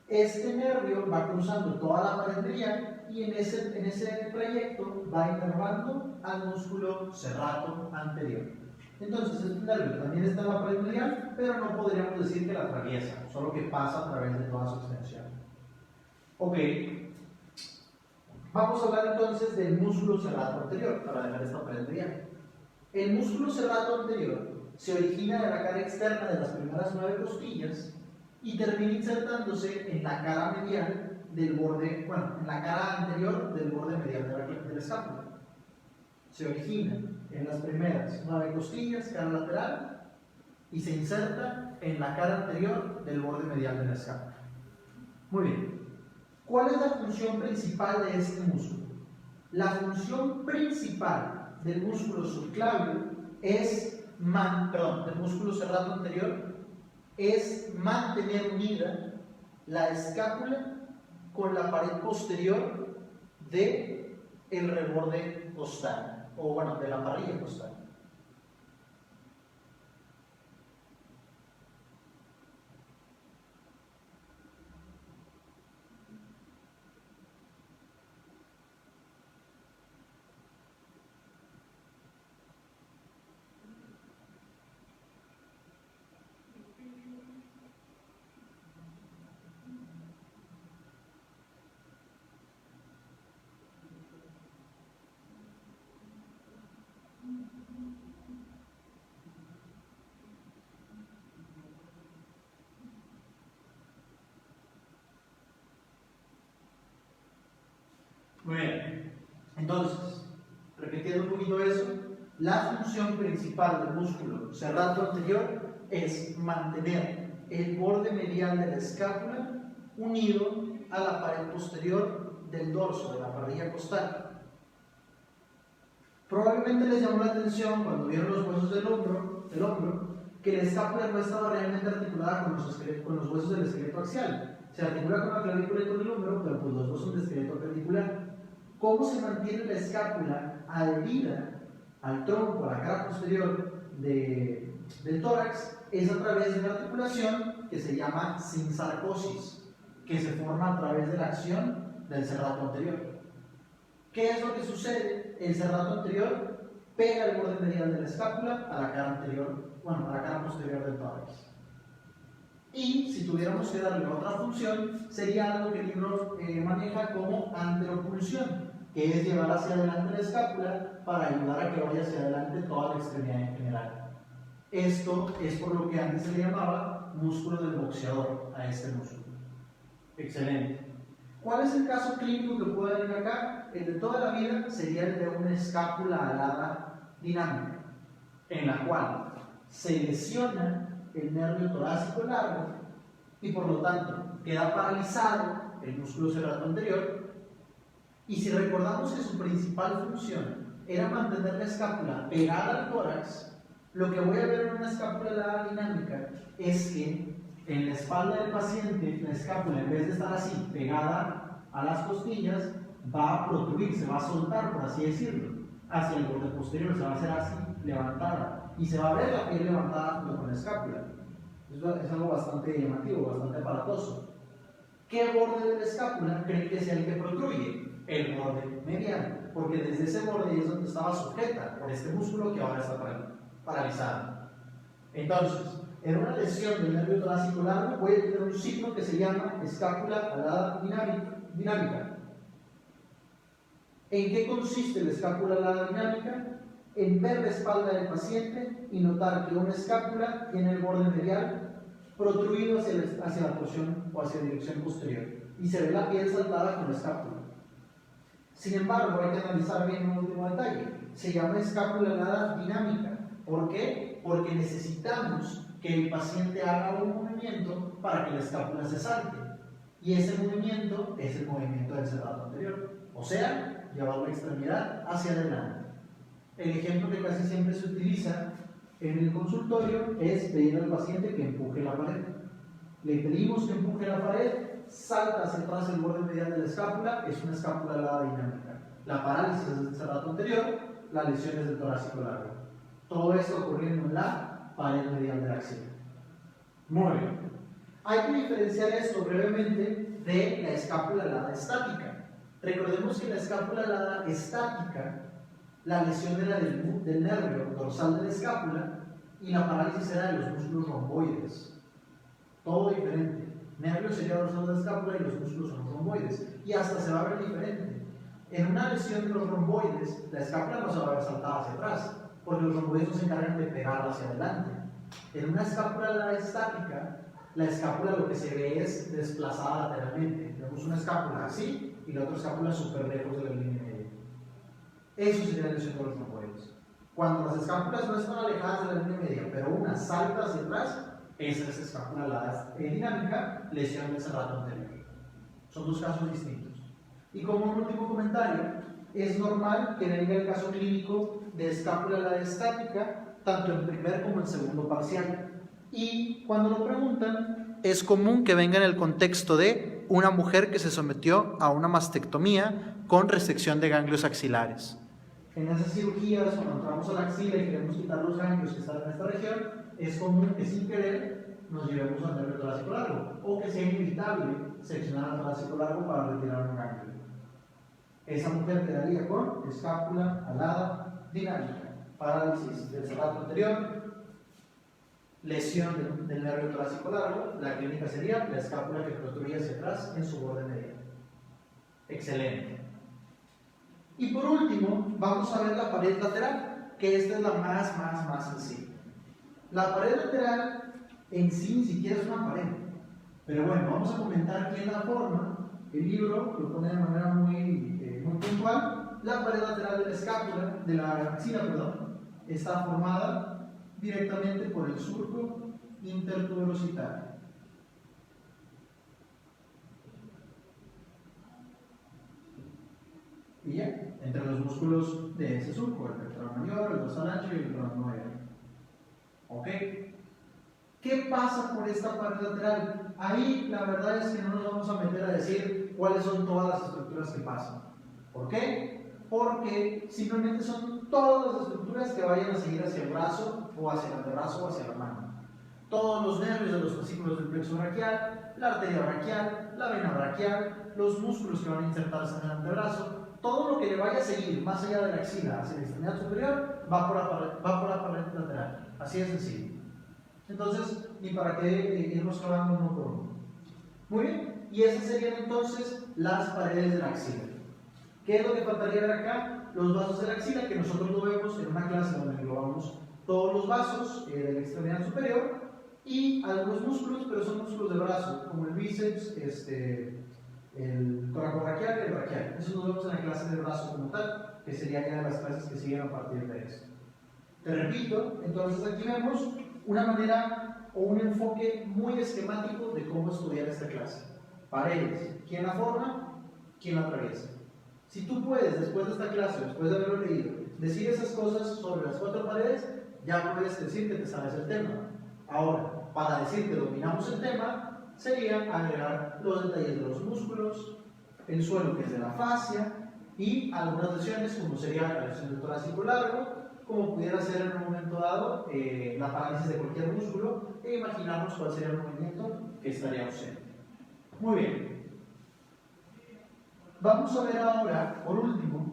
este nervio va cruzando toda la pared medial y en ese trayecto va inervando al músculo serrato anterior. Entonces, este nervio también está en la pared medial, pero no podríamos decir que la atraviesa, solo que pasa a través de toda su extensión. Ok, vamos a hablar entonces del músculo serrato anterior para dejar esta pared medial. El músculo serrato anterior se origina de la cara externa de las primeras 9 costillas y termina insertándose en la cara medial del borde, bueno, en la cara anterior del borde medial de la escápula. Se origina en las primeras 9 costillas, cara lateral, y se inserta en la cara anterior del borde medial de la escápula. Muy bien. ¿Cuál es la función principal de este músculo? La función principal del músculo subclavio es, del músculo serrato anterior, es mantener unida la escápula con la pared posterior del reborde costal, o bueno, de la parrilla costal. Muy bien, entonces, repitiendo un poquito eso, la función principal del músculo serrato anterior es mantener el borde medial de la escápula unido a la pared posterior del dorso de la parrilla costal. Probablemente les llamó la atención cuando vieron los huesos del hombro que la escápula no estaba realmente articulada con los huesos del esqueleto axial. Se articula con la clavícula y con el hombro, pero pues los dos son de esqueleto clavicular. ¿Cómo se mantiene la escápula adherida al tronco, a la cara posterior del tórax? Es a través de una articulación que se llama sinsarcosis, que se forma a través de la acción del serrato anterior. ¿Qué es lo que sucede? El serrato anterior pega el borde medial de la escápula a la cara anterior, bueno, a la cara posterior del tórax. Y si tuviéramos que darle otra función, sería algo que el libro maneja como anteropulsión, que es llevar hacia adelante la escápula para ayudar a que vaya hacia adelante toda la extremidad en general. Esto es por lo que antes se le llamaba músculo del boxeador a este músculo. Excelente. ¿Cuál es el caso clínico que puede venir acá? El de toda la vida sería el de una escápula alada dinámica, en la cual se lesiona el nervio torácico largo y por lo tanto queda paralizado el músculo serrato anterior. Y si recordamos que su principal función era mantener la escápula pegada al tórax, lo que voy a ver en una escápula alada dinámica es que en la espalda del paciente la escápula, en vez de estar así pegada a las costillas, va a protruir, se va a soltar, por así decirlo, hacia el borde posterior, se va a hacer así levantada y se va a ver la piel levantada junto con la escápula. Es algo bastante llamativo, bastante aparatoso. ¿Qué borde de la escápula creen que sea el que protruye? El borde medial, porque desde ese borde es donde estaba sujeta por este músculo que ahora está paralizado. Entonces, en una lesión del nervio torácico largo voy a tener un signo que se llama escápula alada dinámica. ¿En qué consiste la escápula alada dinámica? En ver la espalda del paciente y notar que una escápula tiene el borde medial protruido hacia la porción o hacia la dirección posterior y se ve la piel saltada con la escápula. Sin embargo, hay que analizar bien un último detalle. Se llama escápula alada dinámica. ¿Por qué? Porque necesitamos que el paciente haga un movimiento para que la escápula se salte. Y ese movimiento es el movimiento del serrato anterior. O sea, llevar la extremidad hacia adelante. El ejemplo que casi siempre se utiliza en el consultorio es pedir al paciente que empuje la pared. Le pedimos que empuje la pared, salta hacia atrás el borde medial de la escápula, es una escápula alada dinámica. La parálisis es del serrato anterior, la lesión es del torácico largo. Todo esto ocurriendo en la pared medial de la axila. Muy bien. Hay que diferenciar esto brevemente de la escápula alada estática. Recordemos que la escápula alada estática, la lesión era del nervio dorsal de la escápula y la parálisis era de los músculos romboides. Todo diferente. Nervio sería dorsal de la escápula y los músculos son romboides. Y hasta se va a ver diferente. En una lesión de los romboides, la escápula no se va a ver saltada hacia atrás, porque los romboides se encargan de pegar hacia adelante. En una escápula estática, la escápula lo que se ve es desplazada lateralmente. Tenemos una escápula así y la otra escápula súper lejos de la línea media. Eso sería la lesión de los romboides. Cuando las escápulas no están alejadas de la línea media, pero una salta hacia atrás, esa es escápula alada dinámica, lesión del serrato anterior. Son dos casos distintos. Y como un último comentario, es normal que venga el caso clínico de escápula alada estática, tanto en primer como en segundo parcial. Y cuando lo preguntan, es común que venga en el contexto de una mujer que se sometió a una mastectomía con resección de ganglios axilares. En esas cirugías, cuando entramos a la axila y queremos quitar los ganglios que están en esta región, es común que sin querer nos llevemos al nervio torácico largo, o que sea inevitable seccionar al torácico largo para retirar un ganglio. Esa mujer quedaría con escápula alada dinámica, parálisis del serrato anterior, lesión del nervio torácico largo. La clínica sería la escápula que protruye hacia atrás en su borde medial. Excelente. Y por último, vamos a ver la pared lateral, que esta es la más sencilla. La pared lateral en sí ni siquiera es una pared. Pero bueno, vamos a comentar quién la forma. El libro lo pone de manera muy puntual. La pared lateral de la escápula, de la axila, perdón, está formada directamente por el surco intertuberositario. Y ya, entre los músculos de ese surco, el pectoral mayor, el dorsal ancho y el mayor. ¿Ok? ¿Qué pasa por esta parte lateral? Ahí la verdad es que no nos vamos a meter a decir cuáles son todas las estructuras que pasan. ¿Por qué? Porque simplemente son todas las estructuras que vayan a seguir hacia el brazo o hacia el antebrazo o hacia la mano. Todos los nervios de los fascículos del plexo braquial, la arteria braquial, la vena braquial, los músculos que van a insertarse en el antebrazo, todo lo que le vaya a seguir más allá de la axila hacia la extremidad superior va por la pared lateral. Así de sencillo. Entonces, ni para qué irnos clavando uno por uno. Muy bien, y esas serían entonces las paredes de la axila. ¿Qué es lo que faltaría ver acá? Los vasos de la axila, que nosotros lo vemos en una clase donde englobamos todos los vasos de la extremidad superior y algunos músculos, pero son músculos de brazo, como el bíceps, el toracobraquial y el braquial. Eso lo vemos en la clase de brazo como tal, que sería ya de las clases que siguen a partir de eso. Te repito, entonces aquí vemos una manera o un enfoque muy esquemático de cómo estudiar esta clase. Paredes, ¿quién la forma? ¿Quién la atraviesa? Si tú puedes, después de esta clase, después de haberlo leído, decir esas cosas sobre las 4 paredes, ya puedes decir que te sabes el tema. Ahora, para decir que dominamos el tema, sería agregar los detalles de los músculos, el suelo que es de la fascia y algunas lesiones como sería la lesión del torácico largo, como pudiera ser en un momento dado la parálisis de cualquier músculo e imaginarnos cuál sería el movimiento que estaría ausente. Muy bien. Vamos a ver ahora, por último,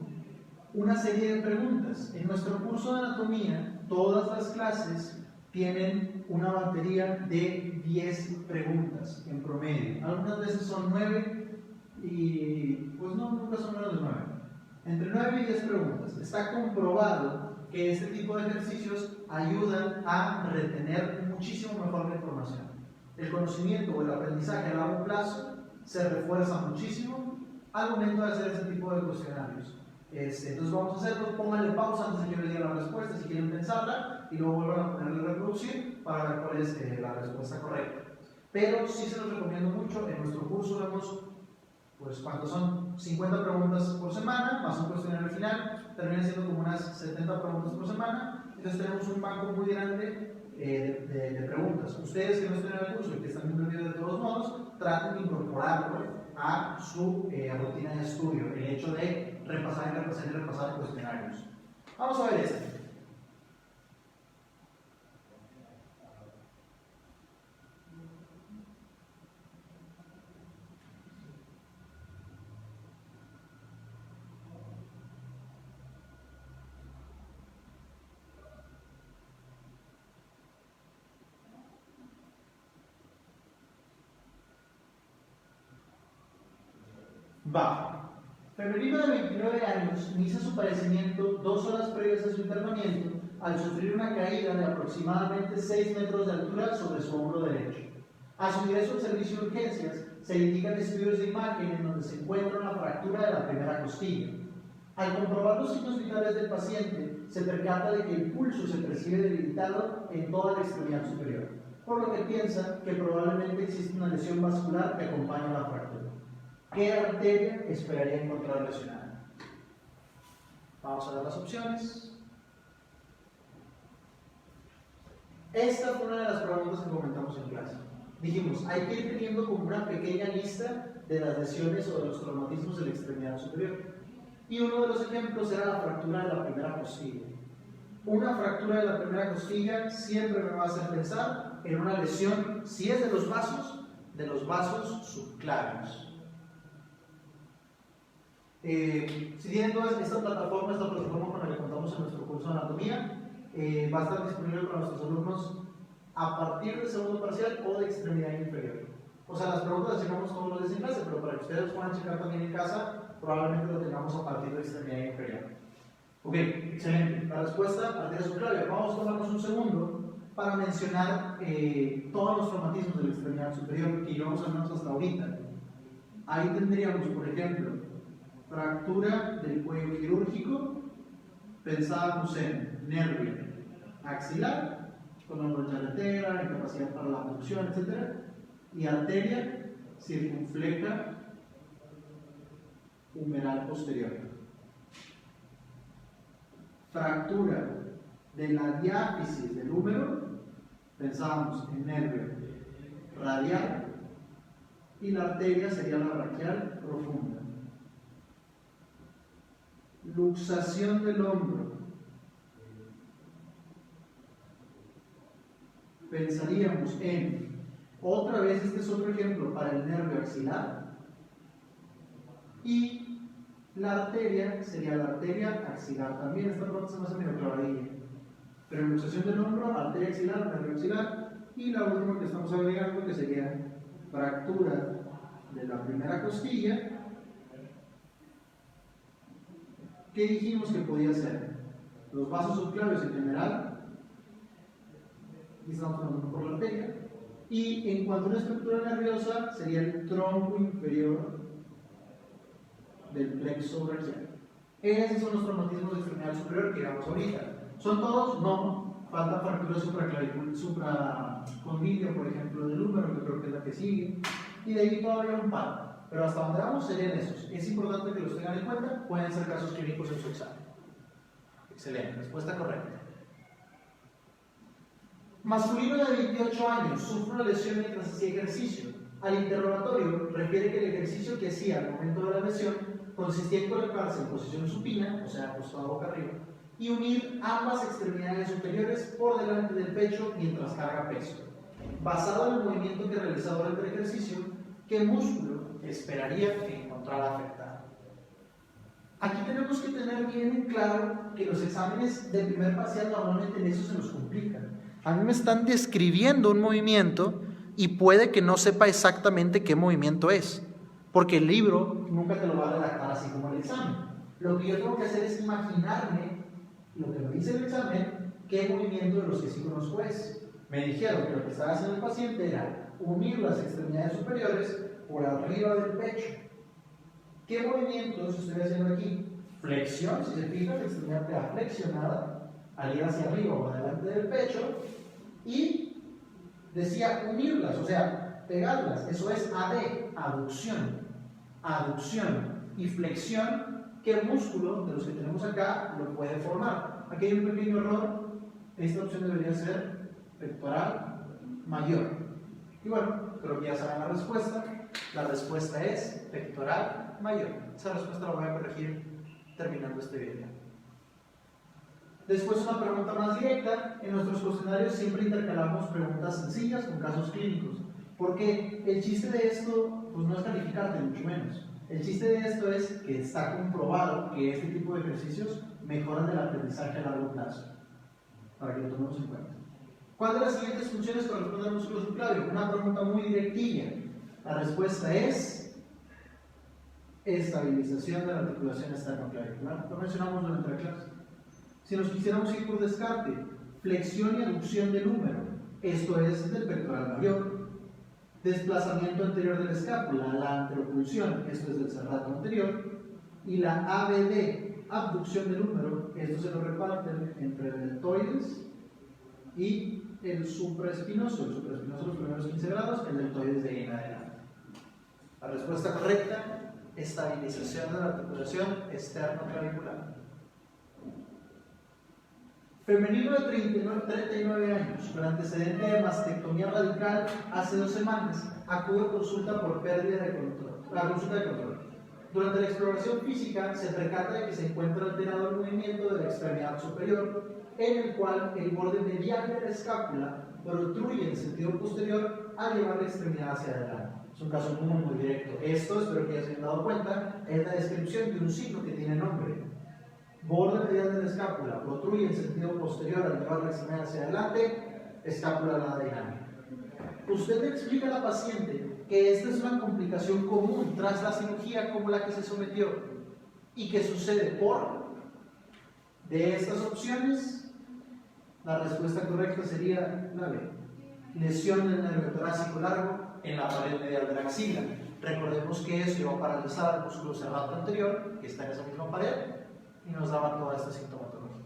una serie de preguntas. En nuestro curso de anatomía, todas las clases tienen una batería de 10 preguntas en promedio. Algunas veces son 9 y pues no, nunca son menos de 9. Entre 9 y 10 preguntas. Está comprobado que este tipo de ejercicios ayudan a retener muchísimo mejor la información. El conocimiento o el aprendizaje a largo plazo se refuerza muchísimo al momento de hacer este tipo de cuestionarios. Entonces vamos a hacerlo, pónganle pausa antes de que yo les diga la respuesta si quieren pensarla y luego vuelvan a ponerle reproducir para ver cuál es la respuesta correcta. Pero sí se los recomiendo mucho. En nuestro curso vemos, pues, ¿cuántos son? 50 preguntas por semana, más un cuestionario final, termina siendo como unas 70 preguntas por semana. Entonces tenemos un banco muy grande de preguntas. Ustedes que no estén en el curso y que están viendo el video de todos modos, traten de incorporarlo a su rutina de estudio, el hecho de repasar y repasar cuestionarios. Vamos a ver este. Femenino de 29 años inicia su padecimiento 2 horas previas a su internamiento al sufrir una caída de aproximadamente 6 metros de altura sobre su hombro derecho. A su ingreso al servicio de urgencias, se le indican estudios de imagen en donde se encuentra una fractura de la primera costilla. Al comprobar los signos vitales del paciente, se percata de que el pulso se percibe debilitado en toda la extremidad superior, por lo que piensa que probablemente existe una lesión vascular que acompaña la fractura. ¿Qué arteria esperaría encontrar lesionada? Vamos a ver las opciones. Esta fue una de las preguntas que comentamos en clase. Dijimos, hay que ir teniendo como una pequeña lista de las lesiones o de los traumatismos de la extremidad superior. Y uno de los ejemplos era la fractura de la primera costilla. Una fractura de la primera costilla siempre me va a hacer pensar en una lesión, si es de los vasos subclavios. Si tienen toda esta plataforma con la que contamos en nuestro curso de anatomía, va a estar disponible para nuestros alumnos a partir del segundo parcial o de extremidad inferior. O sea, las preguntas las checamos todos los días en clase, pero para que ustedes puedan checar también en casa, probablemente lo tengamos a partir de extremidad inferior. Ok, excelente. La respuesta, arteria subclavia. Vamos a tomarnos un segundo para mencionar todos los traumatismos de la extremidad superior que llevamos al menos hasta ahorita. Ahí tendríamos, por ejemplo, fractura del cuello quirúrgico, pensábamos en nervio axilar, con la charretera, incapacidad para la abducción, etc. Y arteria circunfleja humeral posterior. Fractura de la diáfisis del húmero, pensábamos en nervio radial, y la arteria sería la braquial profunda. Luxación del hombro, pensaríamos en, otra vez este es otro ejemplo para el nervio axilar, y la arteria sería la arteria axilar también. Esta parte se me hace medio clavadilla, pero luxación del hombro, arteria axilar, nervio axilar, y la última que estamos agregando que sería fractura de la primera costilla. ¿Qué dijimos que podía ser? Los vasos subclavios en general, y estamos hablando por la arteria, y en cuanto a una estructura nerviosa sería el tronco inferior del plexo braquial. Esos son los traumatismos de extremidad superior que veamos ahorita. ¿Son todos? No. Falta fractura supracondilio, por ejemplo, del húmero, que creo que es la que sigue, y de ahí todavía un par. Pero hasta donde vamos serían esos. Es importante que los tengan en cuenta, pueden ser casos clínicos en su examen. Excelente, respuesta correcta. Masculino de 28 años, sufre una lesión mientras hacía ejercicio. Al interrogatorio, refiere que el ejercicio que hacía al momento de la lesión consistía en colocarse en posición supina, o sea, acostado boca arriba, y unir ambas extremidades superiores por delante del pecho mientras carga peso. Basado en el movimiento que realizaba durante el ejercicio, ¿qué músculo esperaría que encontrara afectado? Aquí tenemos que tener bien en claro que los exámenes del primer parcial normalmente en eso se nos complican. A mí me están describiendo un movimiento y puede que no sepa exactamente qué movimiento es, porque el libro nunca te lo va a redactar así como el examen. Lo que yo tengo que hacer es imaginarme lo que me dice el examen, qué movimiento de los que sí conozco es. Me dijeron que lo que estaba haciendo el paciente era unir las extremidades superiores por arriba del pecho. ¿Qué movimientos estoy haciendo aquí? Flexión, si se fija, la extremidad queda flexionada al ir hacia arriba o adelante del pecho, y decía unirlas, o sea, pegarlas. Eso es AD, aducción. Aducción y flexión, ¿qué músculo de los que tenemos acá lo puede formar? Aquí hay un pequeño error. Esta opción debería ser pectoral mayor. Y bueno, creo que ya saben la respuesta. La respuesta es pectoral mayor. Esa respuesta la voy a corregir terminando este video. Después una pregunta más directa. En nuestros cuestionarios siempre intercalamos preguntas sencillas con casos clínicos. Porque el chiste de esto pues no es calificarte, mucho menos. El chiste de esto es que está comprobado que este tipo de ejercicios mejoran el aprendizaje a largo plazo. Para que lo tomemos en cuenta. ¿Cuál de las siguientes funciones corresponde al músculo subclavio? Una pregunta muy directilla. La respuesta es estabilización de la articulación esternoclavicular. Lo mencionamos durante la clase. Si nos quisiéramos ir por descarte, flexión y aducción del húmero, esto es del pectoral mayor. Desplazamiento anterior de la escápula, la anteropulsión, esto es del serrato anterior. Y la ABD, abducción del húmero, esto se lo reparten entre el deltoides y el supraespinoso. El supraespinoso los primeros 15 grados, el deltoides de ahí en adelante. La respuesta correcta, estabilización de la articulación externo-clavicular. Femenino de 39 años, con antecedente de mastectomía radical hace 2 semanas, acude a consulta por pérdida de control. Durante la exploración física se percata de que se encuentra alterado el movimiento de la extremidad superior, en el cual el borde medial de la escápula protruye en sentido posterior al llevar la extremidad hacia adelante. Es un caso muy directo. Esto, espero que ya se hayan dado cuenta, es la descripción de un signo que tiene nombre. Borde medial de la escápula protruye en sentido posterior al llevar la extremidad hacia adelante, escápula nada dinámica. Usted le explica a la paciente que esta es una complicación común tras la cirugía como la que se sometió y que sucede por de estas opciones. La respuesta correcta sería la B. Lesión del nervio torácico largo en la pared medial de la axila. Recordemos que eso iba a paralizar el músculo serrato anterior, que está en esa misma pared, y nos daba toda esta sintomatología.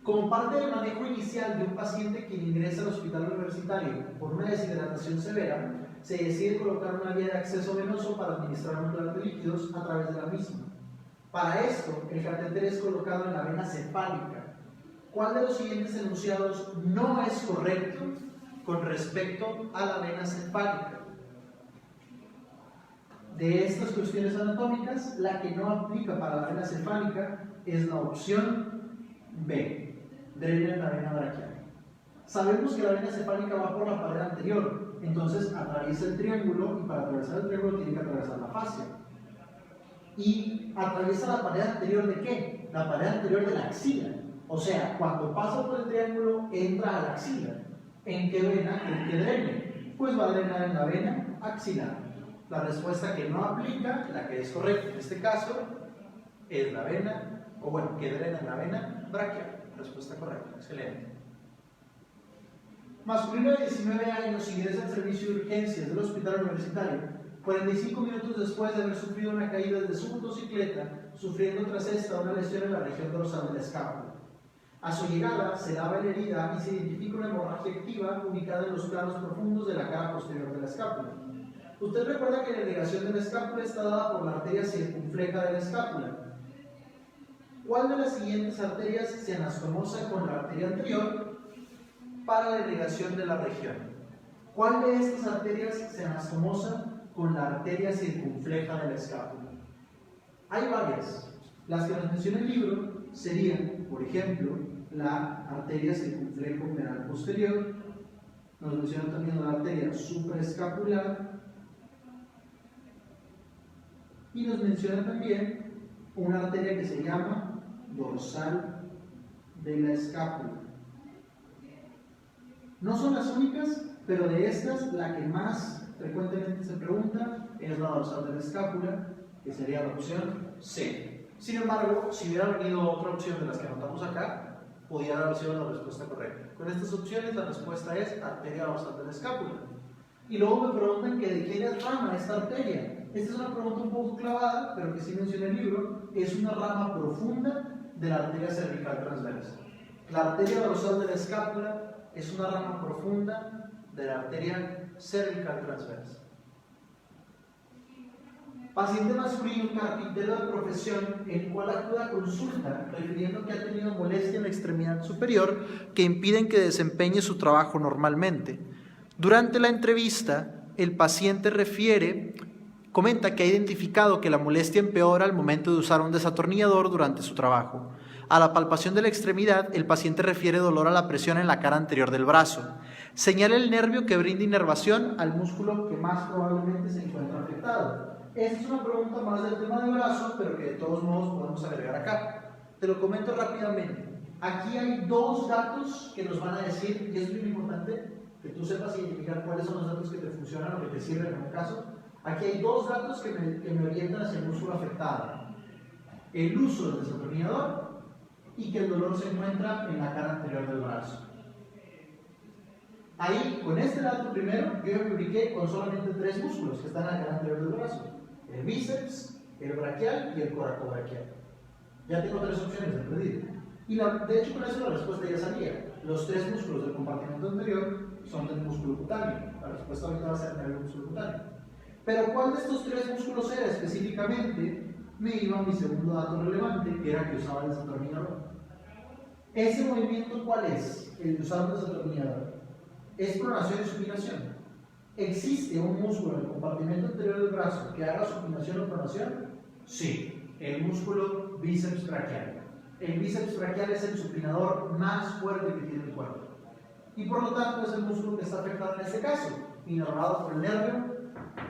Como parte del manejo inicial de un paciente que ingresa al hospital universitario por una deshidratación severa, se decide colocar una vía de acceso venoso para administrar un plan de líquidos a través de la misma. Para esto, el catéter es colocado en la vena cefálica. ¿Cuál de los siguientes enunciados no es correcto con respecto a la vena cefálica? De estas cuestiones anatómicas, la que no aplica para la vena cefálica es la opción B. Drena en la vena braquial. Sabemos que la vena cefálica va por la pared anterior, entonces atraviesa el triángulo y para atravesar el triángulo tiene que atravesar la fascia. ¿Y atraviesa la pared anterior de qué? La pared anterior de la axila. O sea, cuando pasa por el triángulo entra a la axila. ¿En qué vena? ¿En qué drene? Pues va a drenar en la vena axilar. La respuesta que no aplica, la que es correcta en este caso, es la vena, o bueno, que drena en la vena braquial. Respuesta correcta, excelente. Masculino de 19 años ingresa al servicio de urgencias del hospital universitario 45 minutos después de haber sufrido una caída desde su motocicleta, sufriendo tras esta una lesión en la región dorsal de la escápula. A su llegada se lava la herida y se identifica una hemorragia activa ubicada en los planos profundos de la cara posterior de la escápula. Usted recuerda que la irrigación de la escápula está dada por la arteria circunfleja de la escápula. ¿Cuál de las siguientes arterias se anastomosa con la arteria anterior para la irrigación de la región? ¿Cuál de estas arterias se anastomosa con la arteria circunfleja de la escápula? Hay varias. Las que nos menciona el libro serían, por ejemplo, la arteria circunflejo-femoral posterior, nos menciona también la arteria supraescapular y nos menciona también una arteria que se llama dorsal de la escápula. No son las únicas, pero de estas la que más frecuentemente se pregunta es la dorsal de la escápula, que sería la opción C. Sin embargo, si hubiera venido otra opción de las que anotamos acá, podría haber sido la respuesta correcta. Con estas opciones la respuesta es arteria dorsal de la escápula. Y luego me preguntan que de quién es rama esta arteria. Esta es una pregunta un poco clavada, pero que sí menciona el libro. Es una rama profunda de la arteria cervical transversa. La arteria dorsal de la escápula es una rama profunda de la arteria cervical transversa. Paciente masculino carpintero de profesión, el cual acude a consulta refiriendo que ha tenido molestia en la extremidad superior que impiden que desempeñe su trabajo normalmente. Durante la entrevista, el paciente comenta que ha identificado que la molestia empeora al momento de usar un desatornillador durante su trabajo. A la palpación de la extremidad, el paciente refiere dolor a la presión en la cara anterior del brazo. Señala el nervio que brinda inervación al músculo que más probablemente se encuentra afectado. Esta es una pregunta más del tema del brazo, pero que de todos modos podemos agregar acá. Te lo comento rápidamente. Aquí hay dos datos que nos van a decir, y es muy importante que tú sepas identificar cuáles son los datos que te funcionan o que te sirven en un caso. Aquí hay dos datos que me orientan hacia el músculo afectado. el uso del desatornillador y que el dolor se encuentra en la cara anterior del brazo. Ahí, con este dato primero, yo me ubiqué con solamente 3 músculos que están en la cara anterior del brazo: el bíceps, el braquial y el coracobraquial. Ya tengo 3 opciones de perdido. Y de hecho, con eso la respuesta ya salía. Los 3 músculos del compartimento anterior son del músculo cutáneo. La respuesta ahorita va a ser del músculo cutáneo. Pero ¿cuál de estos 3 músculos era específicamente? Me iba a mi segundo dato relevante, que era que usaba el desatornillador. ¿Ese movimiento cuál es? El de usar el desatornillador. Es pronación y supinación. ¿Existe un músculo en el compartimento anterior del brazo que haga supinación o pronación? Sí, el músculo bíceps braquial. El bíceps braquial es el supinador más fuerte que tiene el cuerpo. Y por lo tanto es el músculo que está afectado en este caso, inervado por el nervio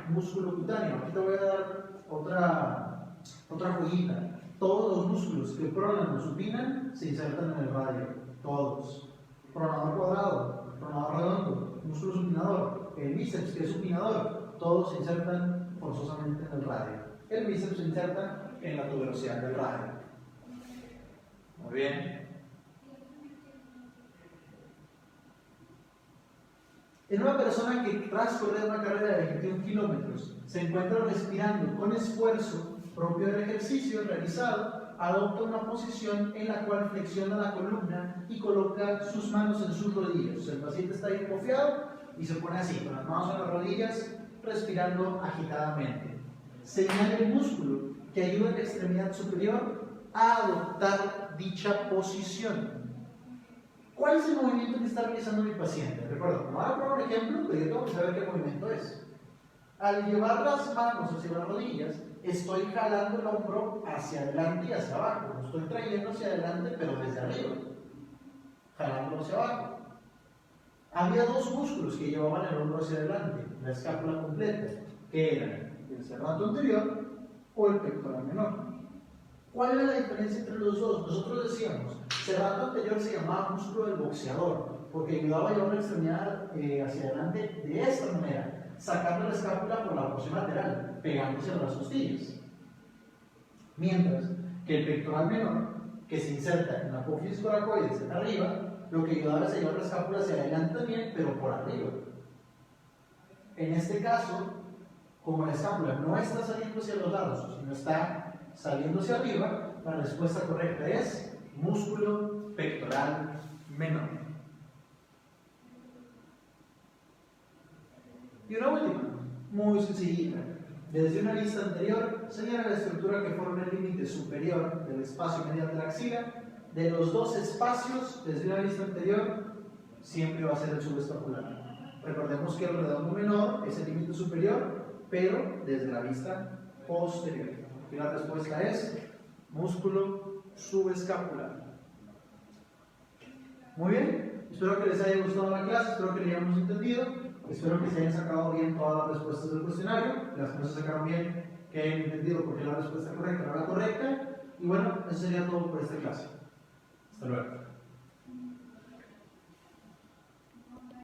músculo cutáneo. Aquí te voy a dar otra joyita. Todos los músculos que pronan o supinan se insertan en el radio. Todos. Pronador cuadrado, pronador redondo, músculo supinador, el bíceps que es supinador, todos se insertan forzosamente en el radio. El bíceps se inserta en la tuberosidad del radio. Muy bien. En una persona que tras correr una carrera de 21 kilómetros se encuentra respirando con esfuerzo propio del ejercicio realizado, adopta una posición en la cual flexiona la columna y coloca sus manos en sus rodillas. El paciente está ahí confiado y se pone así, con las manos en las rodillas, respirando agitadamente. Señala el músculo que ayuda a la extremidad superior a adoptar dicha posición. ¿Cuál es el movimiento que está realizando mi paciente? Recuerda, como voy a poner un ejemplo, pero yo tengo que saber qué movimiento es. Al llevar las manos hacia las rodillas, estoy jalando el hombro hacia adelante y hacia abajo. Lo estoy trayendo hacia adelante, pero desde arriba, jalándolo hacia abajo. Había 2 músculos que llevaban el hombro hacia adelante, la escápula completa, que eran el serrato anterior o el pectoral menor. ¿Cuál era la diferencia entre los dos? Nosotros decíamos, serrato anterior se llamaba músculo del boxeador, porque ayudaba a llevar la extremidad hacia adelante de esta manera, sacando la escápula por la porción lateral, pegándose a las costillas. Mientras que el pectoral menor, que se inserta en la apófisis coracoides en arriba, lo que ayudaba es a llevar la escápula hacia adelante también, pero por arriba. En este caso, como la escápula no está saliendo hacia los lados, sino está saliendo hacia arriba, la respuesta correcta es músculo pectoral menor. Y una última, muy sencillita. Desde una lista anterior, señala la estructura que forma el límite superior del espacio medial de la axila. De los 2 espacios, desde una lista anterior, siempre va a ser el subescapular. Recordemos que el redondo menor es el límite superior, pero desde la vista posterior. Y la respuesta es músculo subescapular. Muy bien, espero que les haya gustado la clase, espero que le hayamos entendido, espero que se hayan sacado bien todas las respuestas del cuestionario, las que no se sacaron bien, que hayan entendido por qué la respuesta correcta era la correcta, y bueno, eso sería todo por esta clase. Hasta luego.